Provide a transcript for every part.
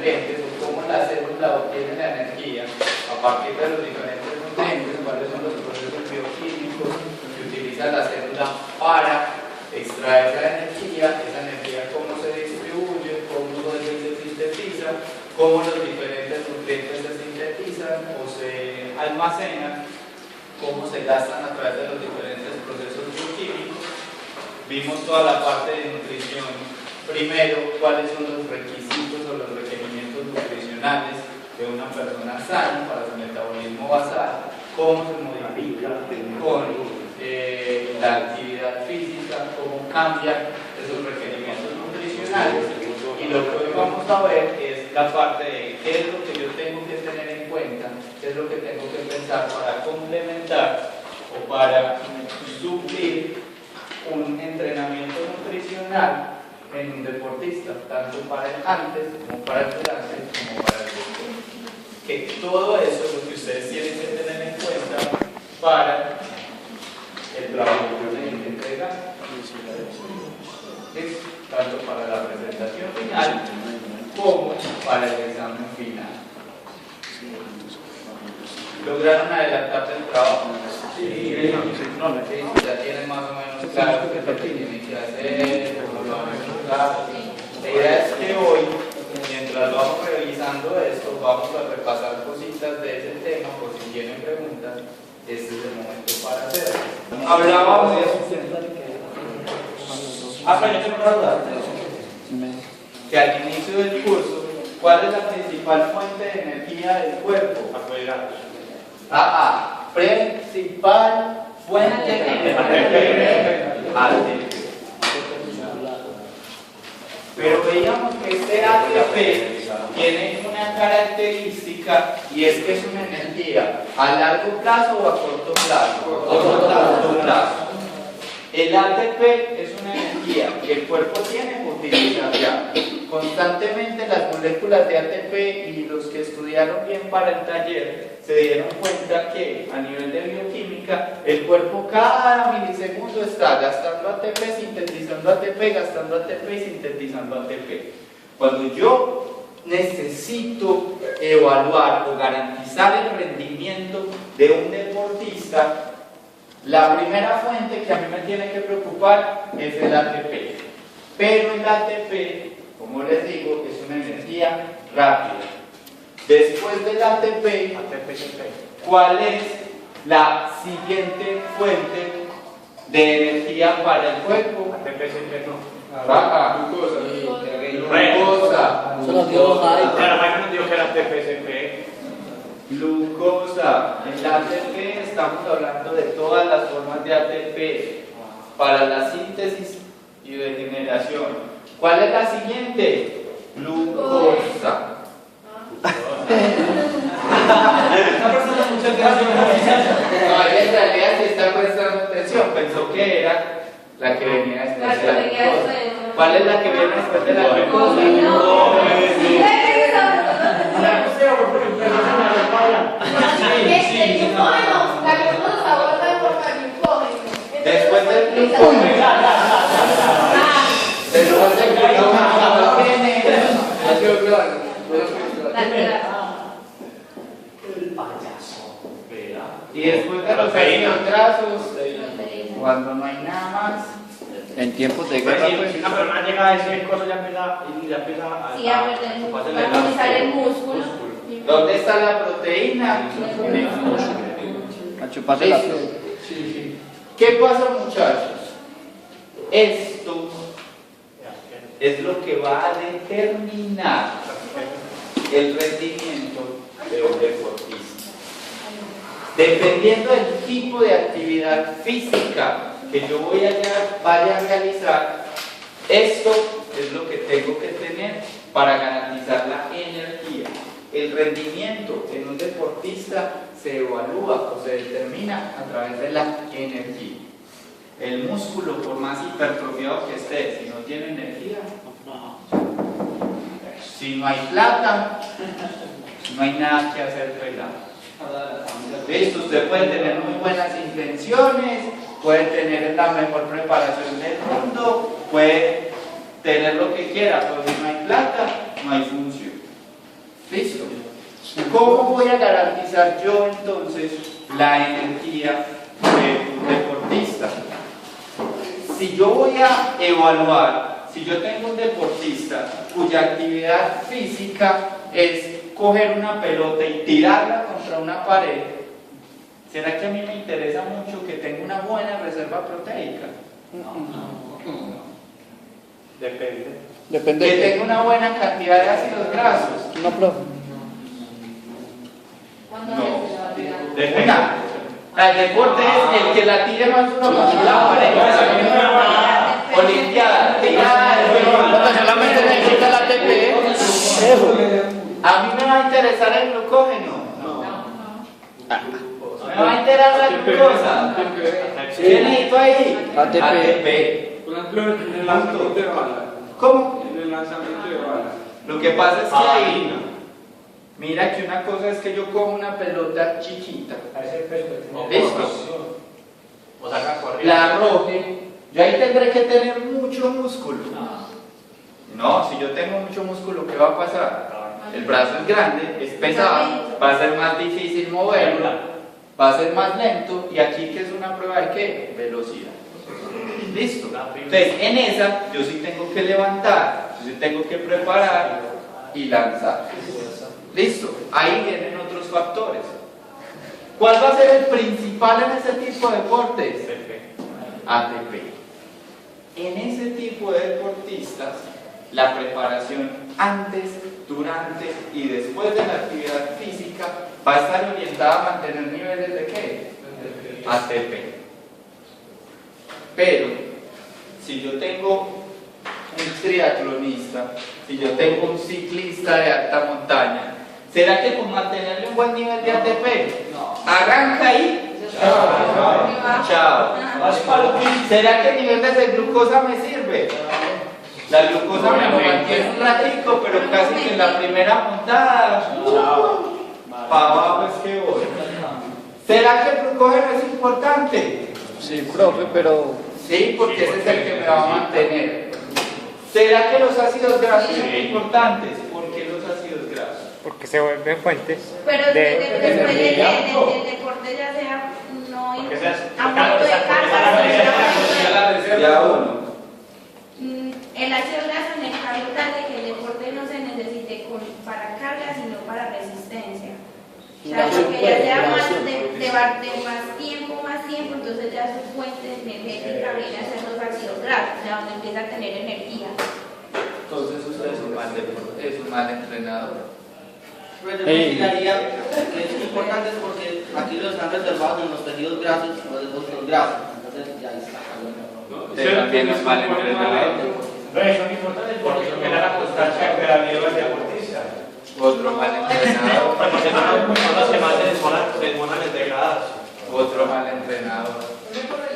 diferentes o cómo la célula obtiene la energía a partir de los diferentes nutrientes, cuáles son los procesos bioquímicos que utiliza la célula para extraer la energía, esa energía cómo se distribuye, cómo se sintetiza, cómo los diferentes nutrientes se sintetizan o se almacenan, cómo se gastan a través de los diferentes procesos bioquímicos. Vimos toda la parte de nutrición. Primero, cuáles son los requisitos o los requerimientos nutricionales de una persona sana para su metabolismo basal, cómo se modifica con la actividad física, cómo cambian esos requerimientos nutricionales. Y lo que hoy vamos a ver es la parte de qué es lo que yo tengo que tener en cuenta, qué es lo que tengo que pensar para complementar o para suplir un entrenamiento nutricional en un deportista, tanto para el antes, como para el durante, como para el después. Que todo eso es lo que ustedes tienen que tener en cuenta para el trabajo que tienen que entregar, tanto para la presentación final como para el examen final. ¿Lograron adelantar el trabajo? Sí, ya tienen más o menos claro qué es lo que tienen que hacer, cómo lo van a explicar. La idea es que hoy, mientras vamos revisando esto, vamos a repasar cositas de ese tema, por si tienen preguntas, este es el momento para hacerlo. Hablábamos pero yo tengo una duda. Que al inicio del curso, ¿cuál es la principal fuente de energía del cuerpo? Principal fuente de energía. Pero veíamos que este ATP tiene una característica y es que es una energía a largo plazo o a corto plazo. A corto plazo. El ATP es una energía que el cuerpo tiene que utilizar ya. Constantemente las moléculas de ATP y los que estudiaron bien para el taller se dieron cuenta que a nivel de bioquímica el cuerpo cada milisegundo está gastando ATP, sintetizando ATP, gastando ATP y sintetizando ATP. Cuando yo necesito evaluar o garantizar el rendimiento de un deportista, la primera fuente que a mí me tiene que preocupar es el ATP. Pero el ATP, como les digo, es una energía rápida. Después del ATP, ¿cuál es la siguiente fuente de energía para el cuerpo? ATP glucosa. Claro, no digo que era ATP. Glucosa. En la ATP estamos hablando de todas las formas de ATP para la síntesis y regeneración. ¿Cuál es la siguiente? Glucosa. Está prestando mucha atención. No, en realidad sí está prestando atención. Pensó que era la que venía después de la glucosa. ¿Cuál es la que viene después de la glucosa? Después del glucógeno. Después del glucógeno viene El payaso. y después de los aminotrasos, cuando no hay nada más. En tiempos de guerra, Si una persona llega a ese coso ya empieza a comenzar el músculo. ¿Dónde está la proteína? a chuparse la piel. ¿Qué pasa, muchachos? Esto es lo que va a determinar el rendimiento de un deportista. Dependiendo del tipo de actividad física que yo vaya a realizar, esto es lo que tengo que tener para garantizar la energía. El rendimiento en un deportista se evalúa o se determina a través de la energía. El músculo, por más hipertrofiado que esté, si no tiene energía, si no hay plata, no hay nada que hacer pelado. ¿Listo? Usted puede tener muy buenas intenciones, puede tener la mejor preparación del mundo, puede tener lo que quiera, pero si no hay plata, no hay función. ¿Listo? ¿Cómo voy a garantizar yo entonces la energía de un deportista? Si yo voy a evaluar, si yo tengo un deportista cuya actividad física es coger una pelota y tirarla contra una pared, ¿será que a mí me interesa mucho que tenga una buena reserva proteica? Depende. Depende Que de tenga una buena cantidad de ácidos grasos. No, profe. Depende. El deporte es el que la tire más uno contra la pared. Olimpiada, tirada de Profe, solamente necesita la ATP. A mí me va a interesar el glucógeno. Me va a interesar la glucosa. ¿Qué necesito ahí? ATP. Por ejemplo, en el lanzamiento de bala. ¿Cómo? En el lanzamiento de bala. Lo que pasa es que ahí, mira que una cosa es que yo cojo una pelota chiquita, ¿listo? O saca corriendo. La arroje, yo ahí tendré que tener mucho músculo. No, si yo tengo mucho músculo, ¿qué va a pasar? El brazo es grande, es pesado, va a ser más difícil moverlo, va a ser más lento, y aquí que es una prueba de ¿qué? Velocidad. Listo. Entonces, en esa yo sí tengo que levantar, yo sí tengo que preparar y lanzar. Listo. Ahí vienen otros factores. ¿Cuál va a ser el principal en ese tipo de deportes? ATP. En ese tipo de deportistas, la preparación antes, durante y después de la actividad física va a estar orientada a mantener niveles de ¿qué? ATP. Pero, si yo tengo un triatlonista, si yo tengo un ciclista de alta montaña, ¿será que con mantenerle un buen nivel de ATP? No. Arranca ahí. Chao. ¿Será que el nivel de glucosa me sirve? La glucosa me lo mantiene un ratico, pero casi que en la primera montada, para abajo es que voy. ¿Será que el glucógeno es importante? Sí, profe, pero Sí, porque ese es el que me va a mantener. ¿Será que los ácidos grasos son importantes? ¿Por qué los ácidos grasos? Porque se vuelven fuentes Pero después de el deporte ya sea no aumento de carga, Ya uno. el ácido graso en el cargo tal de que el deporte no se necesite para carga sino para resistencia. O sea, que ya sea más de más tiempo, entonces ya su fuente energética viene a ser los ácidos grasos, o sea, donde empieza a tener energía. Entonces usted es un mal entrenador. Pero yo consideraría que es importante porque aquí los están reservados en los tejidos grasos, los depósitos grasos. Entonces ya está. Usted también es mal entrenador. Son importantes porque son la constancia de la vida del deportista. Otro mal entrenador. Porque son los que más se demoran en degradados. Otro mal entrenador.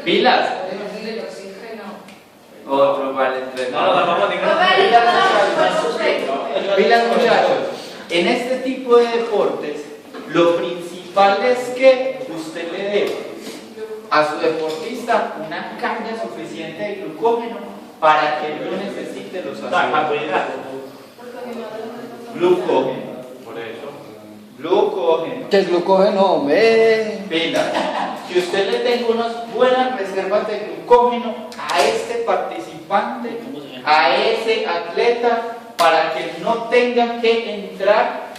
Pilas. Otro mal entrenador. Pilas, muchachos. En este tipo de deportes, lo principal es que usted le dé a su deportista una carga suficiente de glucógeno para que no necesite los ácidos. Glucógeno. Por eso. Glucógeno. ¿qué es glucógeno? Pilas. Que usted le tenga unas buenas reservas de glucógeno a este participante, a ese atleta, para que no tenga que entrar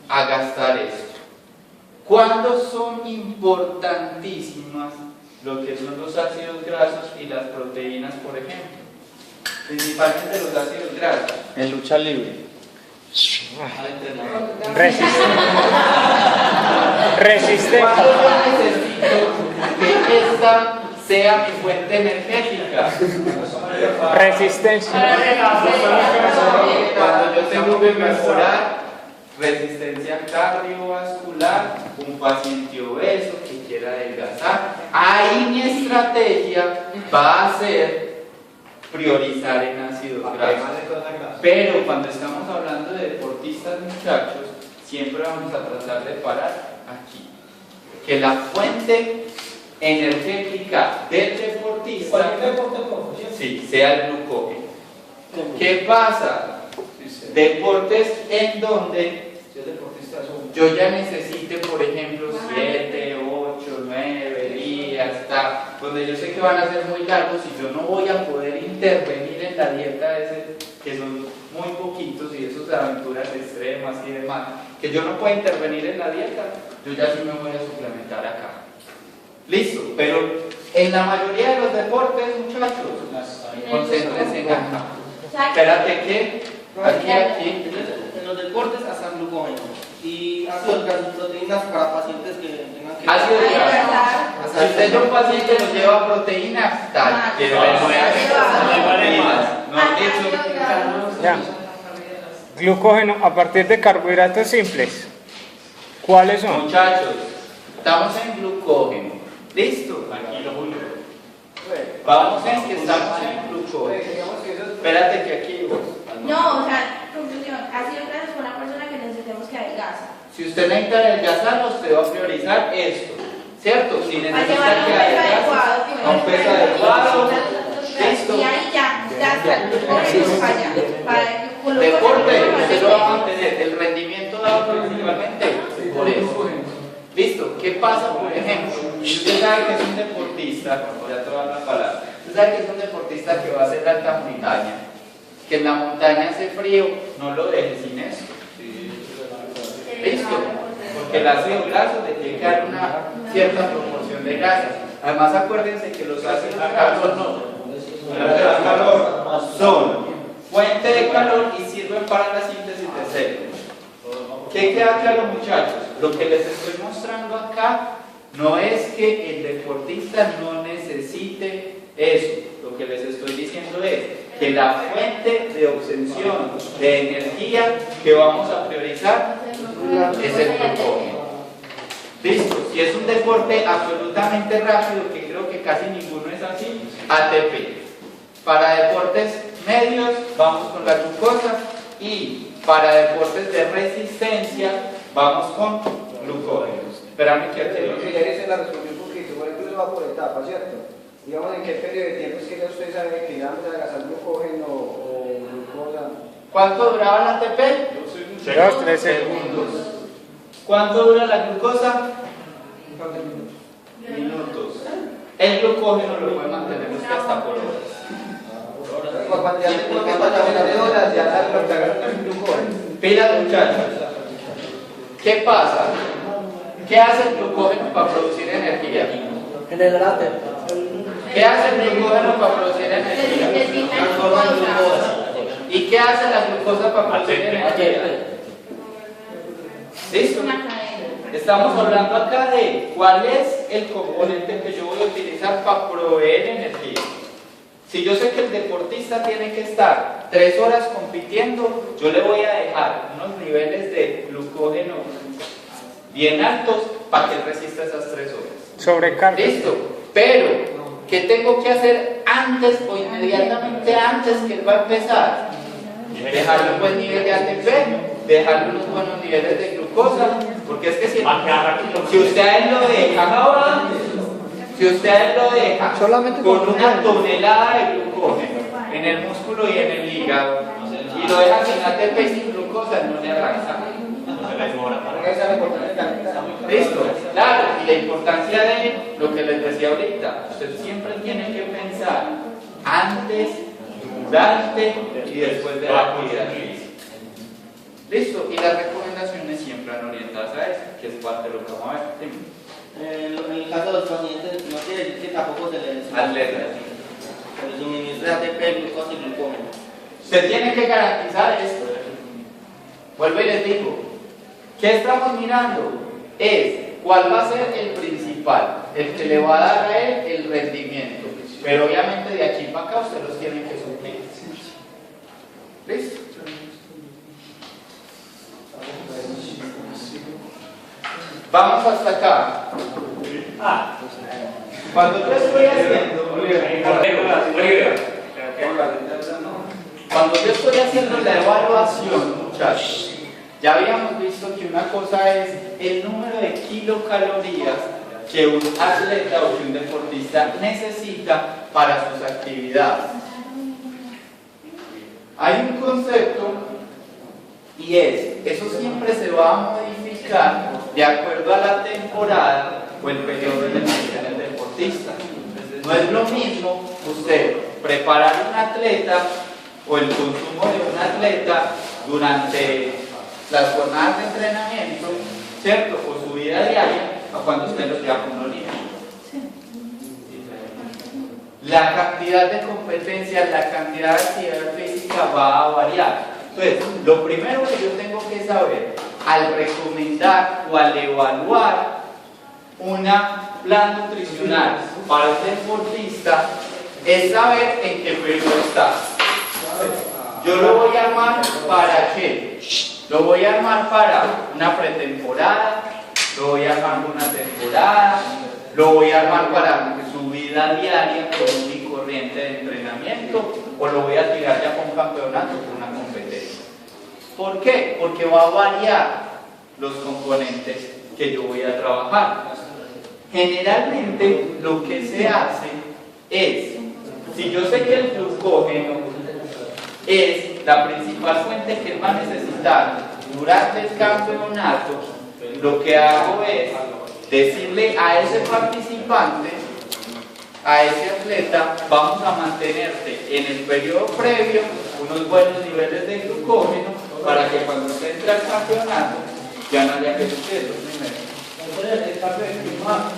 a gastar esto. ¿Cuándo son importantísimas lo que son los ácidos grasos y las proteínas, por ejemplo? Principalmente los ácidos grasos. En lucha libre. Resistencia. ¿Cuándo yo necesito que esta sea mi fuente energética? Resistencia. Cuando yo tengo que mejorar resistencia cardiovascular, un paciente obeso que quiera adelgazar, ahí mi estrategia va a ser priorizar en ácidos grasos. Pero cuando estamos hablando de deportistas, muchachos, siempre vamos a tratar de parar aquí. Que la fuente energética del deportista sí, sea el glucógeno. ¿Qué pasa? Deportes en donde Si es deportista, eso. yo ya necesite, por ejemplo, 7, 8, 9 días, donde yo sé que van a ser muy largos y yo no voy a poder intervenir en la dieta que son muy poquitos y esos de aventuras extremas y demás, que yo no puedo intervenir en la dieta, yo ya sí me voy a suplementar acá. Listo, pero en la mayoría de los deportes, muchachos, concéntrense en acá. Espérate que aquí. En los deportes hasta glucógeno y ácidos grasos, proteínas para pacientes que tengan que... Ácido graso. Si usted es un paciente que lleva proteínas, tal, que no Ya. Glucógeno a partir de carbohidratos simples. ¿Cuáles son? Muchachos, estamos en glucógeno. ¿Listo? Vamos en que estamos en glucógeno. Espérate que aquí vos. No, o sea, conclusión, ácidos grasos con una persona que necesitemos que adelgaza. Si usted necesita adelgazar, usted va a priorizar esto, ¿cierto? Si Para necesita llevar que un peso adelgace, adecuado. a un peso adecuado, listo. Y ahí ya está el glucógeno para allá. Deporte, usted lo va a mantener, el rendimiento dado principalmente por eso. Listo, ¿qué pasa, por ejemplo? Usted sabe que es un deportista, ya te voy a dar la palabra, usted sabe que es un deportista que va a hacer alta montaña, que en la montaña hace frío, no lo deje sin eso. Listo, porque el ácido graso le tiene que dar una cierta proporción de grasas. Además, acuérdense que los ácidos grasos son fuente de calor y sirven para la síntesis de células. ¿Qué queda claro, muchachos? Lo que les estoy mostrando acá no es que el deportista no necesite eso. Lo que les estoy diciendo es que la fuente de obtención de energía que vamos a priorizar es el glucógeno. Listo, si es un deporte absolutamente rápido, que creo que casi ninguno es así, ATP. Para deportes medios vamos con la glucosa y para deportes de resistencia vamos con glucógeno. Espérame que aquí Creo que ya hice la respuesta un poquito, por ejemplo, va por etapas, ¿cierto? Digamos, ¿en qué periodo de tiempo es que ya usted sabe que ya vamos a adelgazar glucógeno o glucosa? ¿Cuánto duraba la ATP? 2-3 segundos. ¿Cuánto dura la glucosa? Minutos. El glucógeno lo puede mantener usted hasta por horas. Cuando ya se puede pasar de horas, ya sabe lo que agarran el glucógeno. Pila, muchachos. ¿Qué pasa? ¿Qué hace el glucógeno para producir energía? ¿Qué hace el glucógeno para producir energía? ¿Y qué hace la glucosa para producir energía? ¿Listo? Estamos hablando acá de cuál es el componente que yo voy a utilizar para proveer energía. Si yo sé que el deportista tiene que estar 3 horas compitiendo, yo le voy a dejar unos niveles de glucógeno bien altos para que él resista esas 3 horas. Sobrecarga. Listo, pero ¿qué tengo que hacer antes o inmediatamente antes que él va a empezar? Dejarle un buen nivel de ATP, dejarle unos buenos niveles de glucosa, porque es que si usted a él lo deja, si usted a él lo deja Solamente con con una tonelada de glucógeno en el músculo y en el hígado, y lo deja sin ATP y sin glucosa, no le arranca. Listo, claro, y la importancia de lo que les decía ahorita, usted siempre tiene que pensar antes, durante y después de la actividad física. Listo, y las recomendaciones siempre van orientadas a eso, que es parte de lo que vamos a ver. En el caso de los pacientes, no quiere decir que tampoco se les Atletas. suministra ATP, glucosa y glucógeno. Usted tiene que garantizar esto. Vuelvo y les digo, ¿qué estamos mirando? Es cuál va a ser el principal, el que le va a dar a él el rendimiento. Pero obviamente de aquí para acá usted los tiene que suplir. ¿Listo? Vamos hasta acá. Cuando yo estoy haciendo la evaluación, muchachos, ya habíamos visto que una cosa es el número de kilocalorías que un atleta o que un deportista necesita para sus actividades. Hay un concepto Y eso siempre se va a modificar de acuerdo a la temporada o el periodo en el que tiene el deportista. No es lo mismo usted preparar un atleta o el consumo de un atleta durante las jornadas de entrenamiento, ¿cierto? O su vida diaria, a cuando usted lo lleva con un niño. La cantidad de competencias, la cantidad de actividad física va a variar. Entonces, lo primero que yo tengo que saber al recomendar o al evaluar un plan nutricional para un deportista es saber en qué periodo está. Yo lo voy a armar para qué? Lo voy a armar para una pretemporada, lo voy a armar para una temporada, lo voy a armar para su vida diaria común y corriente de entrenamiento, o lo voy a tirar ya para un campeonato o una competencia. ¿Por qué? Porque va a variar los componentes que yo voy a trabajar. Generalmente lo que se hace es, si yo sé que el glucógeno es la principal fuente que él va a necesitar durante el campeonato, lo que hago es decirle a ese participante, a ese atleta, vamos a mantenerte en el periodo previo unos buenos niveles de glucógeno para que cuando se entre al campeonato ya no haya que sufrir los primeros. El cambio de clima,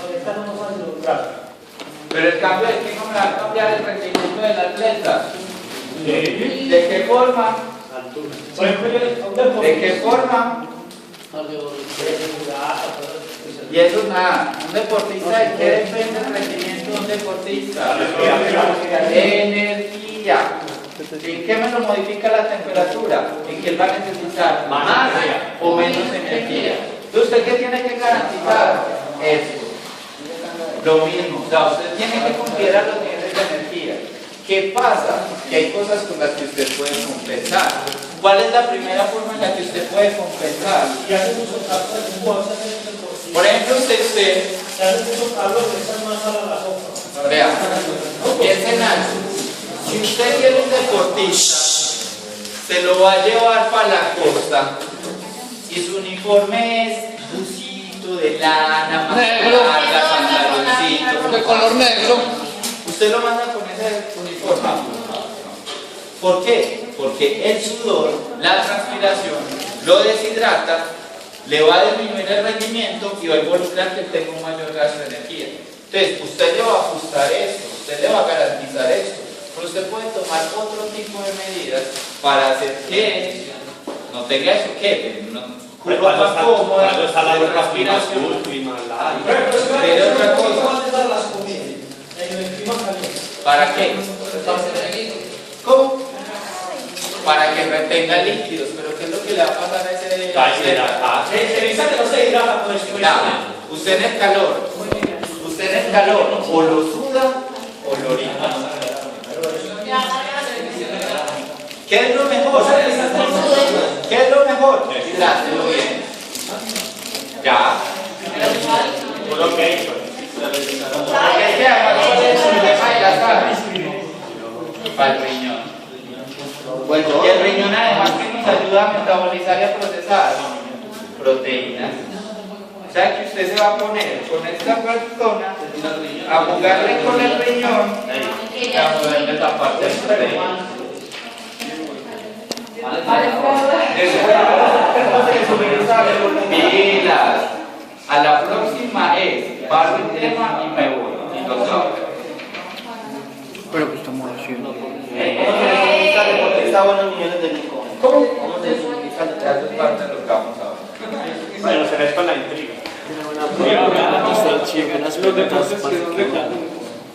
ahorita no nos va a lograr. Pero el cambio de clima me va a cambiar el rendimiento del atleta. ¿De qué forma? ¿De qué forma? Y eso es nada. Un deportista, ¿de qué depende el rendimiento de un deportista? Energía. ¿En qué me lo modifica la temperatura? En que él va a necesitar más o menos energía. Entonces, ¿usted qué tiene que garantizar? Eso. Lo mismo. O sea, usted tiene que considerar los niveles de energía. ¿Qué pasa? Que hay cosas con las que usted puede compensar. ¿Cuál es la primera forma en la que usted puede compensar? Por ejemplo, vea, piensen en algo. Si usted tiene un deportista, se lo va a llevar para la costa y su uniforme es busito de lana, Negro. pantaloncito, De color negro. usted lo manda con ese uniforme. ¿Por qué? Porque el sudor, la transpiración, lo deshidrata, le va a disminuir el rendimiento y va a involucrar que tenga un mayor gasto de energía. Entonces, usted le va a ajustar esto, usted le va a garantizar esto, pero usted puede tomar otro tipo de medidas para hacer que no tenga eso, que no ropa cómoda, de respiración, de otra cosa. ¿Para qué? ¿Cómo? Para que retenga líquidos, pero ¿qué es lo que le va a pasar a ese? Usted en el calor, o lo suda o lo orina. ¿Qué es lo mejor? ¿Qué es lo mejor? Hidrátelo bien. Ya. Lo que he hecho. Porque es además ¿cuál es el problema de la sal? Para el riñón. Y el riñón además que nos ayuda a metabolizar y a procesar proteínas. O sea que usted se va a poner con esta persona a jugarle con el riñón y a moverle la parte del cerebro. Pilas. A la próxima es barro el tema y me voy. Y lo sabe. Pero que estamos haciendo. Está buenos niveles de glucógeno. ¿Cómo se desutiliza el Ya eso es parte de lo que vamos a ver. Bueno, se les con la intriga. Los deportes que son de común,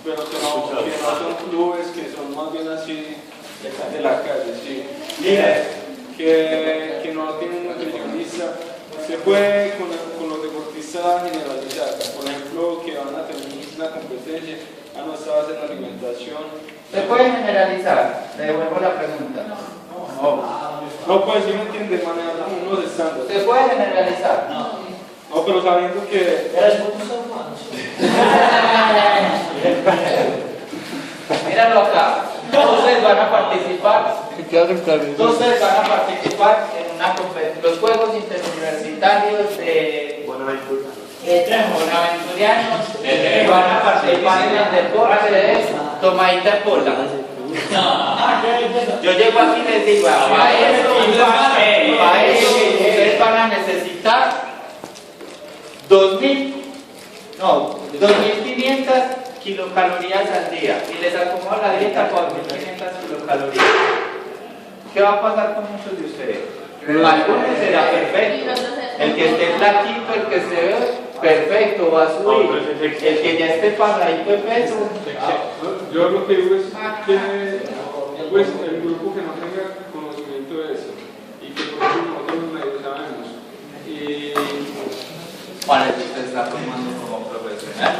pero que no son clubes, que son más bien así de la calle, sí. Que no tienen un nutricionista, se puede con los deportistas generalizar. Por ejemplo, que van a tener una competencia, no estaba haciendo alimentación. ¿Se puede generalizar? Le devuelvo la pregunta. No, pues sí me entiende, manejar como unos estándares. ¿Se puede generalizar? No, pero sabiendo que Míralo acá. Todos ustedes van a participar ¿Qué hacen claro? Entonces van a participar en una los Juegos Interuniversitarios de Bonaventurianos, van a participar en el deporte de tomadita de pola. Yo llego aquí y les digo, para eso ustedes van a necesitar 2.500 kilocalorías al día y les acomodo la dieta con 2.500 kilocalorías. ¿Qué va a pasar con muchos de ustedes? Algunos será perfecto, el que esté flaquito, el que se ve perfecto va a subir, el que ya esté pasadito de peso. Yo lo que digo es que pues, el grupo que no tenga conocimiento de eso y que por ejemplo nosotros medio sabemos y Para eso usted está formando como profesional.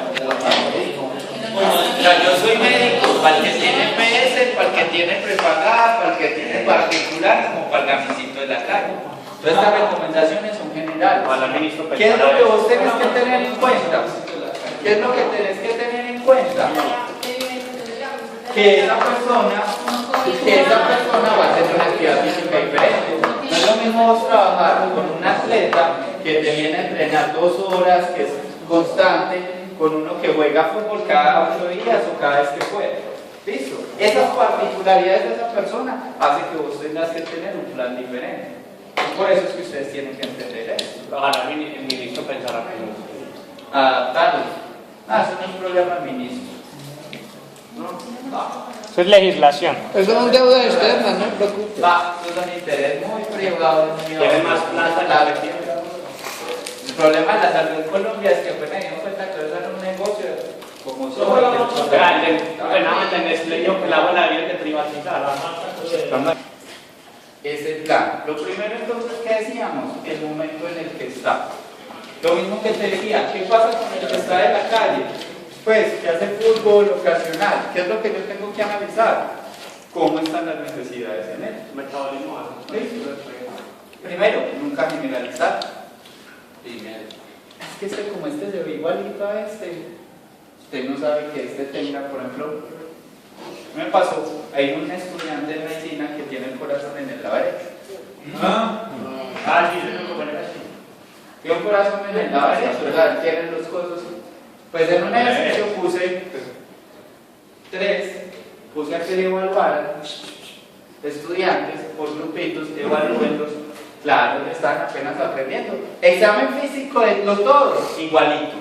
Yo soy médico, para el que tiene PS, para el que tiene prepagada, para el que tiene particular, como para el gamisito de la calle. Entonces estas recomendaciones son generales. ¿Qué es lo que vos tenés que tener en cuenta? ¿Qué es lo que tenés que tener en cuenta? Que esa persona va a tener una actividad física diferente. No es lo mismo vos trabajar con un atleta que te viene a entrenar 2 horas, que es constante, con uno que juega fútbol cada 8 días o cada vez que puede. ¿Listo? Esas particularidades de esa persona hacen que vos tengas que tener un plan diferente. Por eso es que ustedes tienen que entender eso. Ahora el ministro pensará que no. Adaptarlo. Eso no es un problema del ministro. No. Eso es legislación. Eso no es deuda externa, no te preocupes. Eso es un interés muy privado. Tiene más plata la vecina. El problema de la salud en Colombia es que pues me dieron cuenta que eso era un negocio como solo. Le dijo que la buena vida que privatizar. Es el plan. Lo primero entonces que decíamos, el momento en el que está. Lo mismo que te decía, ¿qué pasa con el que está en la calle? Pues que hace fútbol ocasional. ¿Qué es lo que yo tengo que analizar? ¿Cómo están las necesidades en él? Metabolismo alto. Primero, nunca generalizar. Primero. Es que como se ve igualito a usted no sabe que tenga, por ejemplo, me pasó, hay un estudiante de medicina que tiene el corazón en el lado derecho. Sí, se lo poner así. Tiene un corazón en el lado derecho, ¿verdad? Tienen los codos. Pues en un ejercicio puse 3, puse a que le evaluaran estudiantes por grupitos, evalúenlos. Claro, están apenas aprendiendo. Examen físico de los todos, igualito.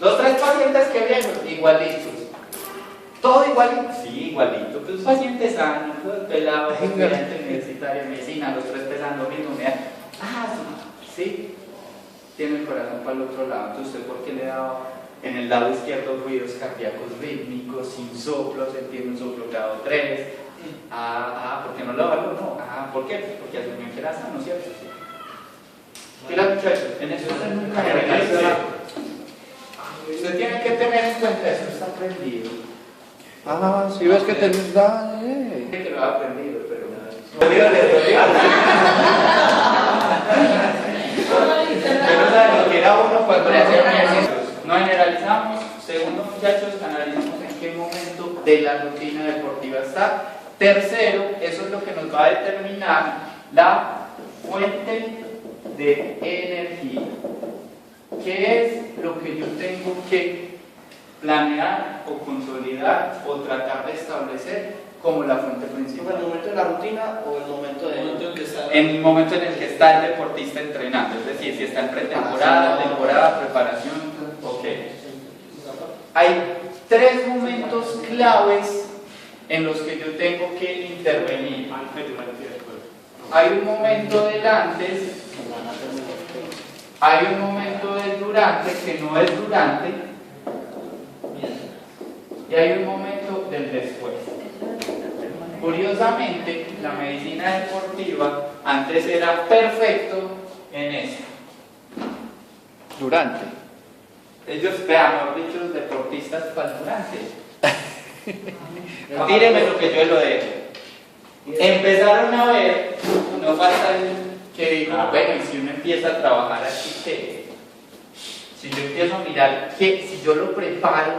Los 3 pacientes que vieron, igualitos. Todo igualito. Sí, igualito. Pues pacientes sanos, pues pelados, estudiante universitario de medicina, los 3 pesan lo mismo. Sí. Tiene el corazón para el otro lado. Entonces, ¿usted por qué le daba en el lado izquierdo ruidos cardíacos rítmicos, sin soplos? Él tiene un soplo cada 3. ¿Por qué no lo evaluó? No. ¿Por qué? Porque asumió que era sano, ¿cierto? Sí. Mira, muchachos, en eso usted nunca generaliza. Usted tiene que tener en cuenta eso, está aprendido. Si ves que te da. Que lo ha aprendido, pero. Pero sabe lo que era uno cuando le hacía ejercicios. No generalizamos. Segundo, muchachos, analizamos en qué momento de la rutina deportiva está. Tercero, eso es lo que nos va a determinar la fuente de energía. ¿Qué es lo que yo tengo que planear o consolidar o tratar de establecer como la fuente principal? ¿El momento de la rutina o el momento de En el momento en el que está el deportista entrenando, es decir, si está en pretemporada, temporada, preparación, ok. Hay 3 momentos claves en los que yo tengo que intervenir. Hay un momento del antes, hay un momento del durante que no es durante, y hay un momento del después. Curiosamente, la medicina deportiva antes era perfecto en eso. Durante. Ellos, vean, dicho, los deportistas para el durante. Tíreme lo que yo lo dejo. Empezaron a ver, no falta el que digo, bueno, y si uno empieza a trabajar aquí, ¿qué? Si yo empiezo a mirar, que si yo lo preparo,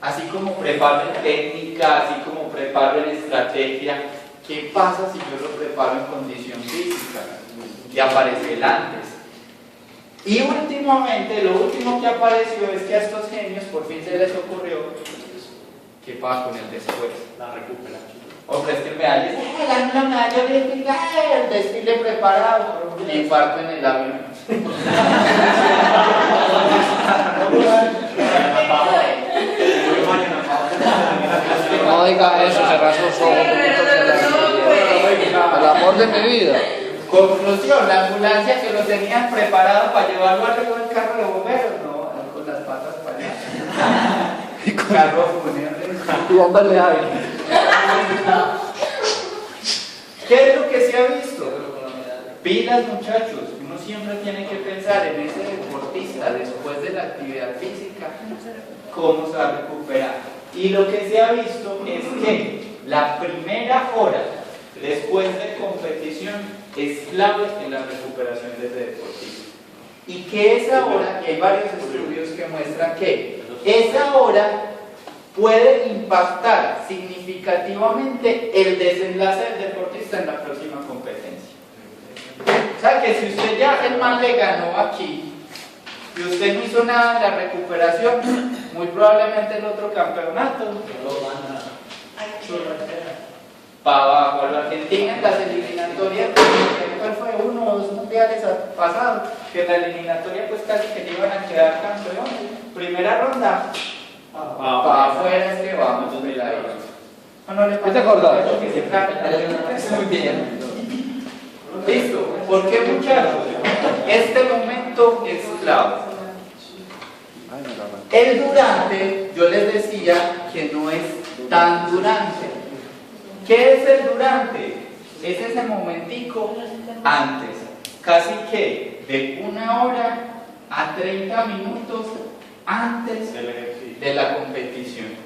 así como preparo en técnica, así como preparo en estrategia, ¿qué pasa si yo lo preparo en condición física? Y aparece el antes. Y últimamente, lo último que apareció es que a estos genios por fin se les ocurrió, ¿qué pasa con el después? La recupera. Ofrecer medallas, ganó la medalla olímpica, el desfile preparado, infarto en el avión. No diga eso, se rasó los ojos. El amor de mi vida. Conclusión, la ambulancia que lo tenían preparado para llevarlo arriba del carro de bomberos, no, con las patas para allá. Carro fúnebre. Y dándole aire. ¿Qué es lo que se ha visto? Pilas, muchachos, uno siempre tiene que pensar en ese deportista después de la actividad física, cómo se va a recuperar. Y lo que se ha visto es que la primera hora después de competición es clave en la recuperación de ese deportista. Y que esa hora, y hay varios estudios que muestran que esa hora puede impactar significativamente el desenlace del deportista en la próxima competencia. O sea que si usted ya el man le ganó aquí y usted no hizo nada en la recuperación, muy probablemente el otro campeonato lo van a para abajo. A la Argentina en las eliminatorias, ¿cuál fue? 1 o 2 mundiales pasados, que en la eliminatoria pues casi que iban a quedar campeones. Primera ronda, para afuera es que vamos, no le ¿Qué te acordás? Muy bien. Listo. ¿Por qué, muchachos? Este momento es clave. El durante, yo les decía que no es tan durante. ¿Qué es el durante? Es ese momentico antes, casi que de 1 hora a 30 minutos antes de la competición.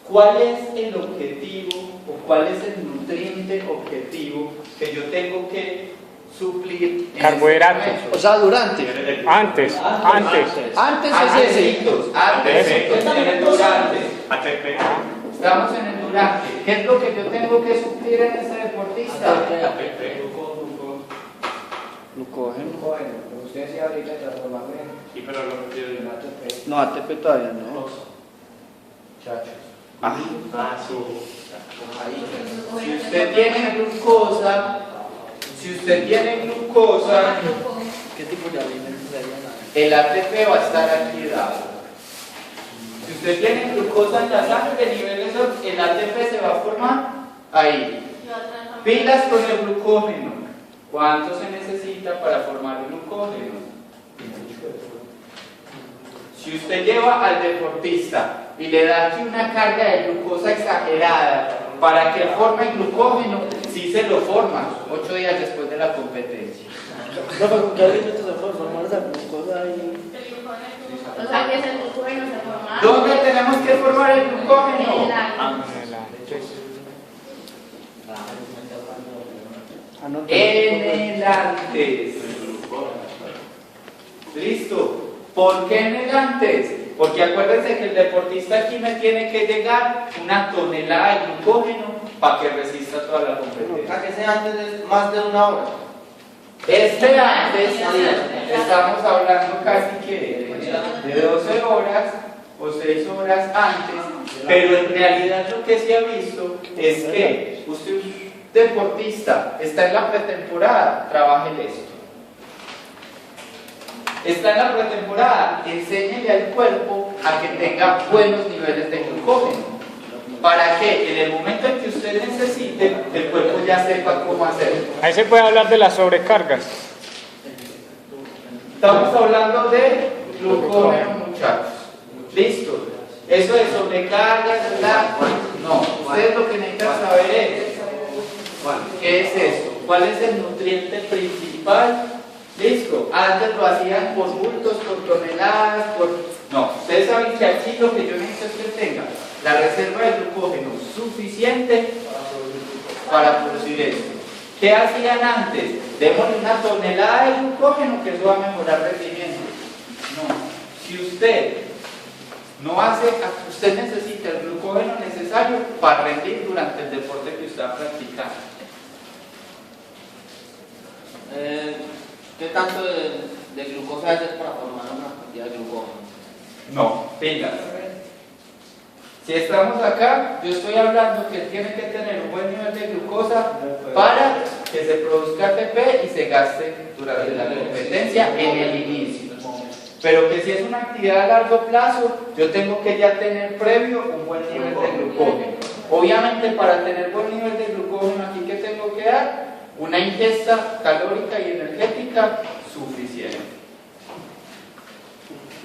¿Cuál es el objetivo o cuál es el nutriente objetivo que yo tengo que suplir? Carbohidratos. O sea, durante. Antes. Antes es ese. Antes en el durante. Estamos en el durante. ¿Qué es lo que yo tengo que suplir en ese deportista? Glucógeno. Como usted decía ahorita, transformarme Sí, pero lo que en ATP. No, ATP todavía no. Muchachos. sí. Si usted tiene glucosa, ¿Qué tipo de alimento sería? el ATP va a estar aquí dado. Si usted tiene glucosa en la sangre, niveles, el ATP se va a formar ahí. Pilas con el glucógeno. ¿Cuánto se necesita para formar el glucógeno? Si usted lleva al deportista y le da aquí una carga de glucosa exagerada para que forme el glucógeno, sí se lo forma 8 días después de la competencia. ¿Con qué alimentos se puede formar esa glucosa ahí? O sea, que es el glucógeno se forma. ¿Dónde tenemos que formar el glucógeno? En el agua. En el antes. Listo. ¿Por qué en el antes? Porque acuérdense que el deportista aquí me tiene que llegar 1 tonelada de glucógeno para que resista toda la competencia. ¿A que sea antes de más de 1 hora? Este antes, estamos hablando casi que de 12 horas o 6 horas antes, pero en realidad lo que se ha visto es que usted es un deportista, está en la pretemporada, trabaje esto. Está en la pretemporada, enséñele al cuerpo a que tenga buenos niveles de glucógeno, para que en el momento en que usted necesite, el cuerpo ya sepa cómo hacerlo. Ahí se puede hablar de las sobrecargas. Estamos hablando de glucógeno, muchachos. Listo. Eso de sobrecargas, no. Ustedes lo que necesitan saber es ¿qué es esto? ¿Cuál es el nutriente principal? Listo. Antes lo hacían por bultos, por toneladas, No. Ustedes saben que aquí lo que yo necesito es que tenga la reserva de glucógeno suficiente para producir esto. ¿Qué hacían antes? Démosle 1 tonelada de glucógeno que eso va a mejorar el rendimiento. No. Si usted No hace, usted necesita el glucógeno necesario para rendir durante el deporte que usted va a practicar. ¿Qué tanto de glucosa es para formar una cantidad de glucógeno? No, venga. Si estamos acá, yo estoy hablando que tiene que tener un buen nivel de glucosa para que se produzca ATP y se gaste durante la competencia en el inicio. Pero que si es una actividad a largo plazo, yo tengo que ya tener previo un buen nivel de glucógeno. Obviamente, para tener buen nivel de glucógeno, aquí que tengo que dar una ingesta calórica y energética suficiente.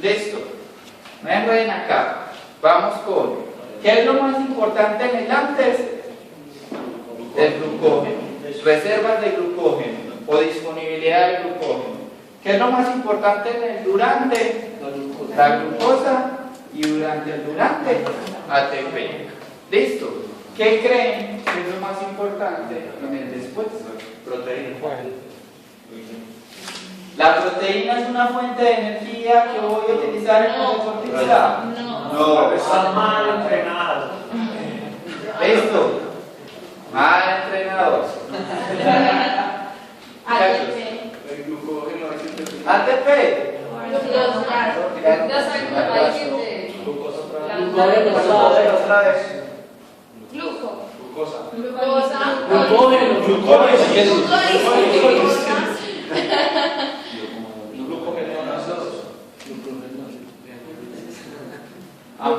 Listo. Me enreden acá. Vamos con ¿qué es lo más importante en el antes? El glucógeno. Reservas de glucógeno o disponibilidad de glucógeno. ¿Qué es lo más importante en el durante? La glucosa, y durante el durante, ATP. ¿Listo? ¿Qué creen que es lo más importante en el después? Proteína. ¿La proteína es una fuente de energía que voy a utilizar en el deportista? No. Está mal entrenado. ¿Listo? Mal entrenados. ATP. El glucógeno es sintetizado. ATP. Ya saben cómo va a decir de Otra vez. gluco. Glucosa. Glucosa. Glucógeno. Bueno,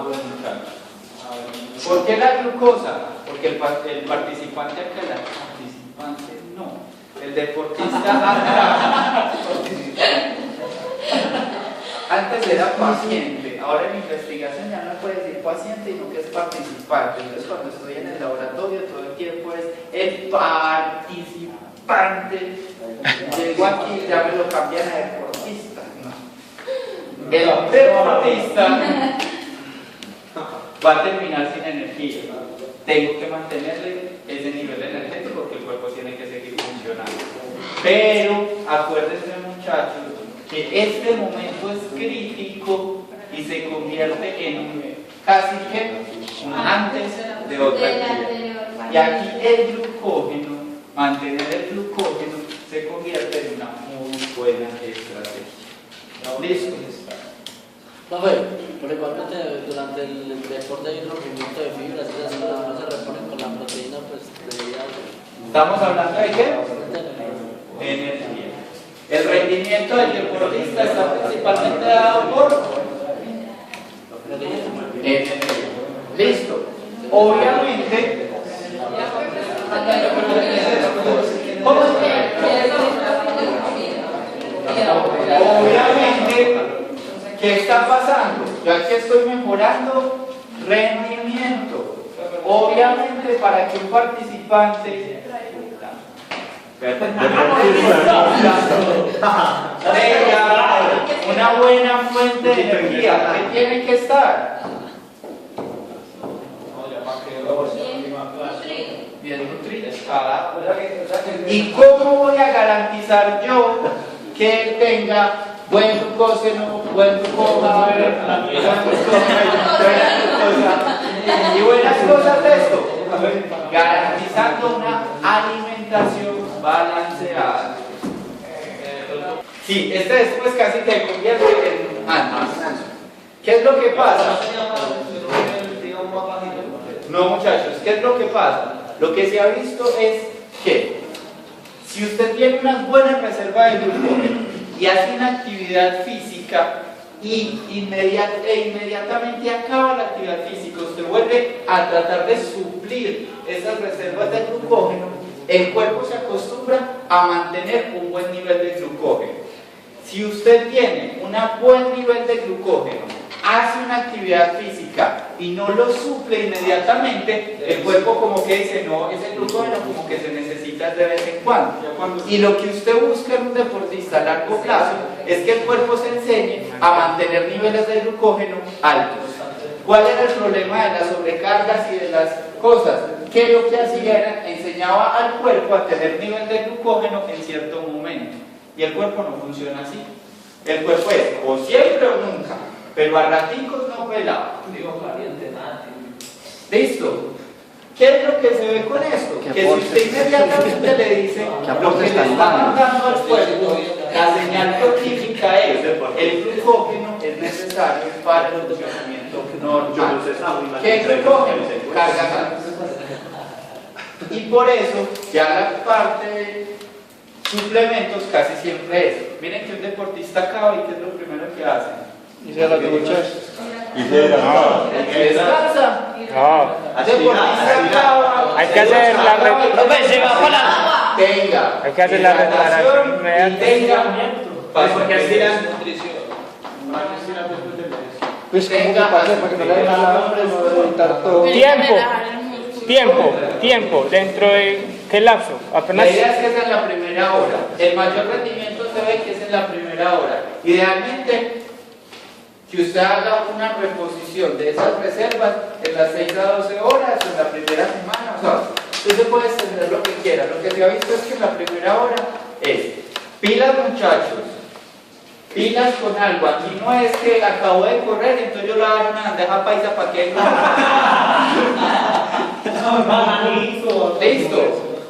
¿por qué la glucosa? Porque el participante acá, la participante no. El deportista antes era paciente, ahora en investigación ya no puede decir paciente, sino que es participante. Entonces cuando estoy en el laboratorio todo el tiempo es el participante. Llego aquí y ya me lo cambian a deportista. No. El deportista va a terminar sin energía. Tengo que mantenerle ese nivel energético porque el cuerpo tiene que seguir funcionando. Pero acuérdense, muchachos, que este momento es crítico y se convierte en casi que un antes de otra actividad. Y aquí el glucógeno, mantener el glucógeno, se convierte en una muy buena estrategia. ¿Listo? Profe, pero igualmente durante el deporte hay un rompimiento de fibras y esas cosas no se reponen con la proteína, pues debería. ¿Estamos hablando de qué? Energía. El rendimiento del deportista está principalmente dado por energía. Listo. Obviamente, ¿cómo es obviamente, ¿qué está pasando? Yo aquí estoy mejorando rendimiento. Obviamente, para que un participante tenga una buena fuente de energía, ¿qué tiene que estar? Bien nutrido. ¿Y cómo voy a garantizar yo que él tenga buen glucógeno, buen glucógeno, y buenas cosas de esto? Garantizando una alimentación balanceada. Sí, este después casi te convierte en antes. ¿Qué es lo que pasa? No, muchachos, ¿qué es lo que pasa? Lo que se ha visto es que si usted tiene unas buenas reservas de glucógeno y hace una actividad física y inmediatamente acaba la actividad física, usted vuelve a tratar de suplir esas reservas de glucógeno, el cuerpo se acostumbra a mantener un buen nivel de glucógeno. Si usted tiene un buen nivel de glucógeno, hace una actividad física y no lo suple inmediatamente, el cuerpo como que dice, no, ese glucógeno como que se necesita de vez en cuando. Y lo que usted busca en un deportista a largo plazo es que el cuerpo se enseñe a mantener niveles de glucógeno altos. ¿Cuál era el problema de las sobrecargas y de las cosas? Que lo que hacía era, enseñaba al cuerpo a tener nivel de glucógeno en cierto momento. Y el cuerpo no funciona así. El cuerpo es o siempre o nunca. pero a raticos no pelado. Digo, pariente, nada. ¿Listo? ¿Qué es lo que se ve con esto? Que si usted inmediatamente le dice lo que le está mandando al cuerpo, la señal protífica es el glucógeno es necesario para el funcionamiento normal. ¿Qué es glucógeno? Carga sal. Y por eso ya la parte de suplementos casi siempre es. Miren que un deportista acaba y ¿qué es lo primero que hace? Y se las duchas. Descansa. No, Deportista acaba. hay que hacer la Tenga. hay que hacer la declaración inmediata. Tenga. Porque así la Pues como que pasa para que no le den nada, no editar todo. Tiempo, dentro de qué lapso, apenas. La idea es que es en la primera hora. El mayor rendimiento se ve que es en la primera hora. Idealmente, que usted haga una reposición de esas reservas en las 6 a 12 horas o en la primera semana. O sea, usted se puede extender lo que quiera. Lo que se ha visto es que en la primera hora es pilas, muchachos. Pilas con algo. Aquí no es que acabo de correr, entonces yo le voy a dar una bandeja paisa para que Listo.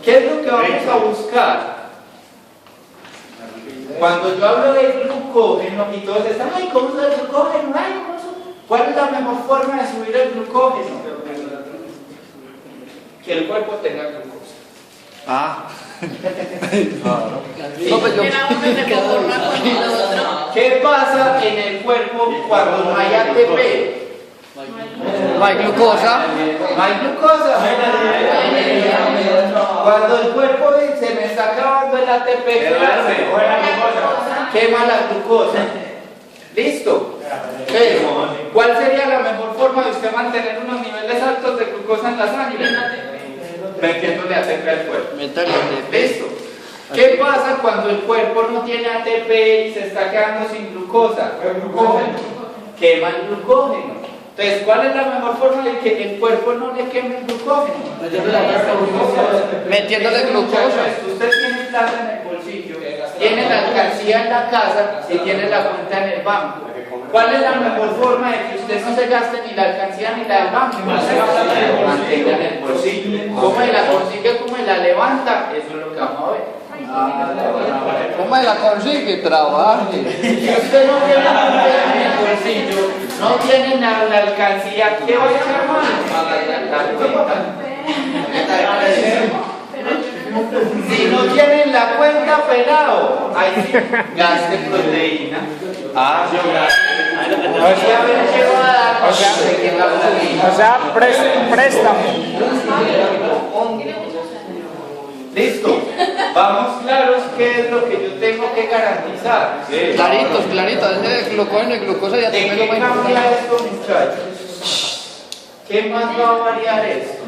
¿Qué es lo que vamos a buscar? Cuando yo hablo de glucógeno y todos están, ay, ¿cómo es el glucógeno? Ay, ¿cómo es? ¿Cuál es la mejor forma de subir el glucógeno? Que el cuerpo tenga glucosa. No, pues yo. ¿Qué pasa en el cuerpo cuando no hay ATP? No hay glucosa. No hay glucosa. Cuando el cuerpo se me está acabando el ATP, ¿qué hace? Quema la glucosa. ¿Listo? Pero, ¿cuál sería la mejor forma de usted mantener unos niveles altos de glucosa en la sangre? Metiéndole ATP al cuerpo. ¿Listo? ¿Qué pasa cuando el cuerpo no tiene ATP y se está quedando sin glucosa? Quema el glucógeno. Entonces, ¿cuál es la mejor forma de que el cuerpo no le queme el glucógeno? Metiéndole glucosa. Usted tiene plata en el bolsillo, tiene la alcancía en la casa y tiene la cuenta en el banco. ¿Cuál es la mejor forma de que usted no se gaste ni la alcancía ni la del banco? Mantenga en el bolsillo. ¿Cómo la consigue? ¿Cómo la levanta? Eso es lo que vamos a ver. ¿Cómo la consigue? Trabaje. Si usted no tiene la en el bolsillo, no tiene la alcancía, ¿qué va a echar mal? La cuenta. Si no tienen la cuenta, pelado, ahí sí, gaste proteína. O sea, préstamo. Listo. Vamos claros qué es lo que yo tengo que garantizar. Claritos. Ese glucógeno y glucosa ya ¿De te qué cambia esto, muchachos? ¿Qué más va a variar esto?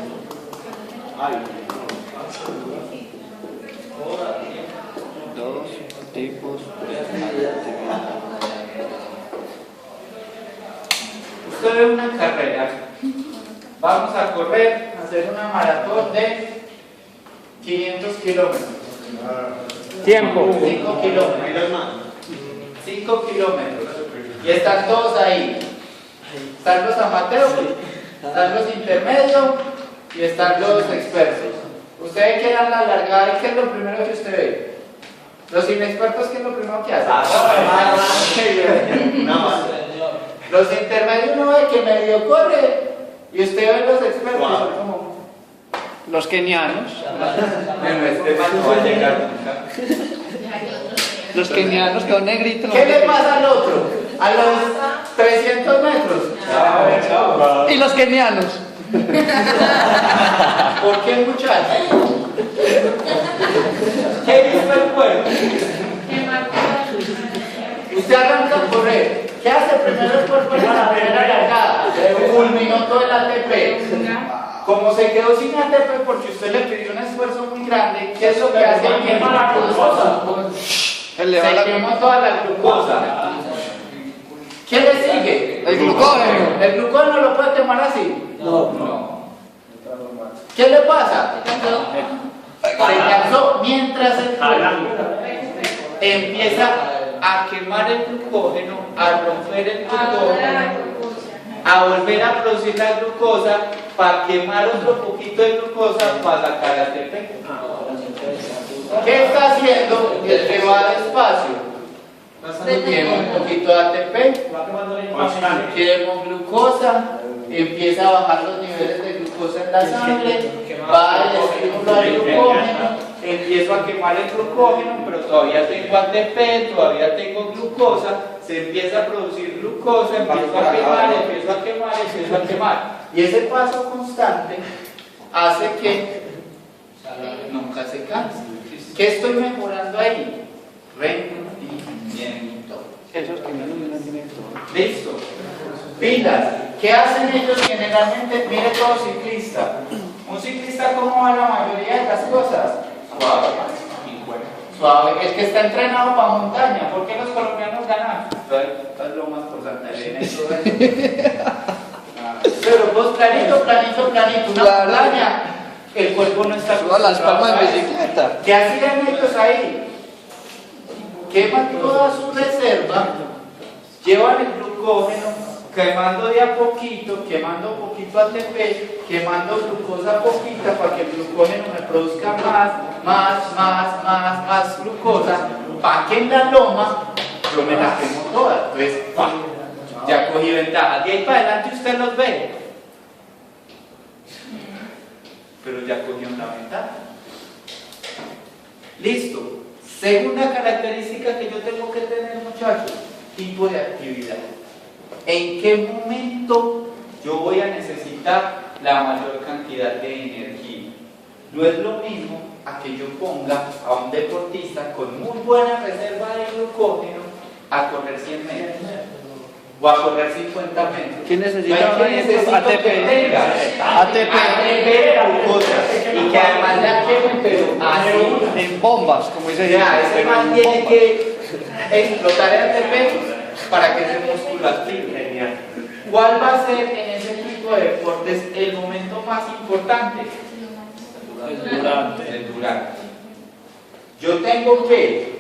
Dos tipos de Usted ve una carrera. Vamos a correr, a hacer una maratón de 500 kilómetros. Tiempo. 5 kilómetros. 5 kilómetros. Y están todos ahí. Están los amateurs, están los intermedios y están los expertos. Usted quiere dar la largada y ¿qué es lo primero que usted ve? Los inexpertos, ¿qué es lo primero que hacen? Los intermedios uno ve que medio corre y usted ve los expertos y son como... Los kenianos. Bueno, este man no va a llegar nunca. Los kenianos que son negritos. ¿Qué le pasa al otro? A los 300 metros. Y los kenianos. ¿Por qué, muchachos? ¿Qué hizo el cuerpo? Usted arranca a correr. ¿Qué hace primero el cuerpo en la primera largada? Fulminó todo el ATP. Como se quedó sin ATP porque usted le pidió un esfuerzo muy grande, ¿qué es lo que hace? Quema la glucosa. Se quemó toda la glucosa. ¿Qué le sigue? El glucógeno. ¿El glucógeno lo puede quemar así? No. ¿Qué le pasa? Se cansó mientras el cuerpo empieza a quemar el glucógeno, a romper el glucógeno, a volver a producir la glucosa para quemar otro poquito de glucosa para sacar ATP. ¿Qué está haciendo el que va despacio? Quema un poquito de ATP, quema glucosa, empieza a bajar los niveles de glucosa en la sangre, va el estímulo al glucógeno, empiezo a quemar el glucógeno, pero todavía tengo ATP, todavía tengo glucosa, se empieza a producir glucosa, empiezo a quemar, empiezo a quemar, empiezo a quemar. Y ese paso constante hace que nunca se canse. ¿Qué estoy mejorando ahí? Rendimiento. Listo. Pilas. ¿Qué hacen ellos generalmente? Mire todo ciclista. Un ciclista, ¿cómo va la mayoría de las cosas? Suave. Suave. El que está entrenado para montaña. ¿Por qué los colombianos ganan? Estas lomas por Santa Elena y todo eso. Pero vos planito, planito, planito. Una montaña. El cuerpo no está Suba las palmas en bicicleta. ¿Qué hacían ellos ahí? Queman toda su reserva, llevan el glucógeno, quemando de a poquito, quemando poquito ATP, quemando glucosa poquita para que el glucógeno me produzca más glucosa, para que en la loma yo me la quemo toda. Entonces, ya cogí ventaja. De ahí para adelante usted los ve, pero ya cogió una ventaja. Listo. Segunda característica que yo tengo que tener, muchachos, tipo de actividad. ¿En qué momento yo voy a necesitar la mayor cantidad de energía? No es lo mismo a que yo ponga a un deportista con muy buena reserva de glucógeno a correr 100 metros o a correr 50 metros. ¿Quién necesita ATP de glucosa y que además la queme, pero así en bombas, como dice ese man tiene que explotar el ATP para que se muscule. ¿Cuál va a ser en ese tipo de deportes el momento más importante? El durante. Yo tengo que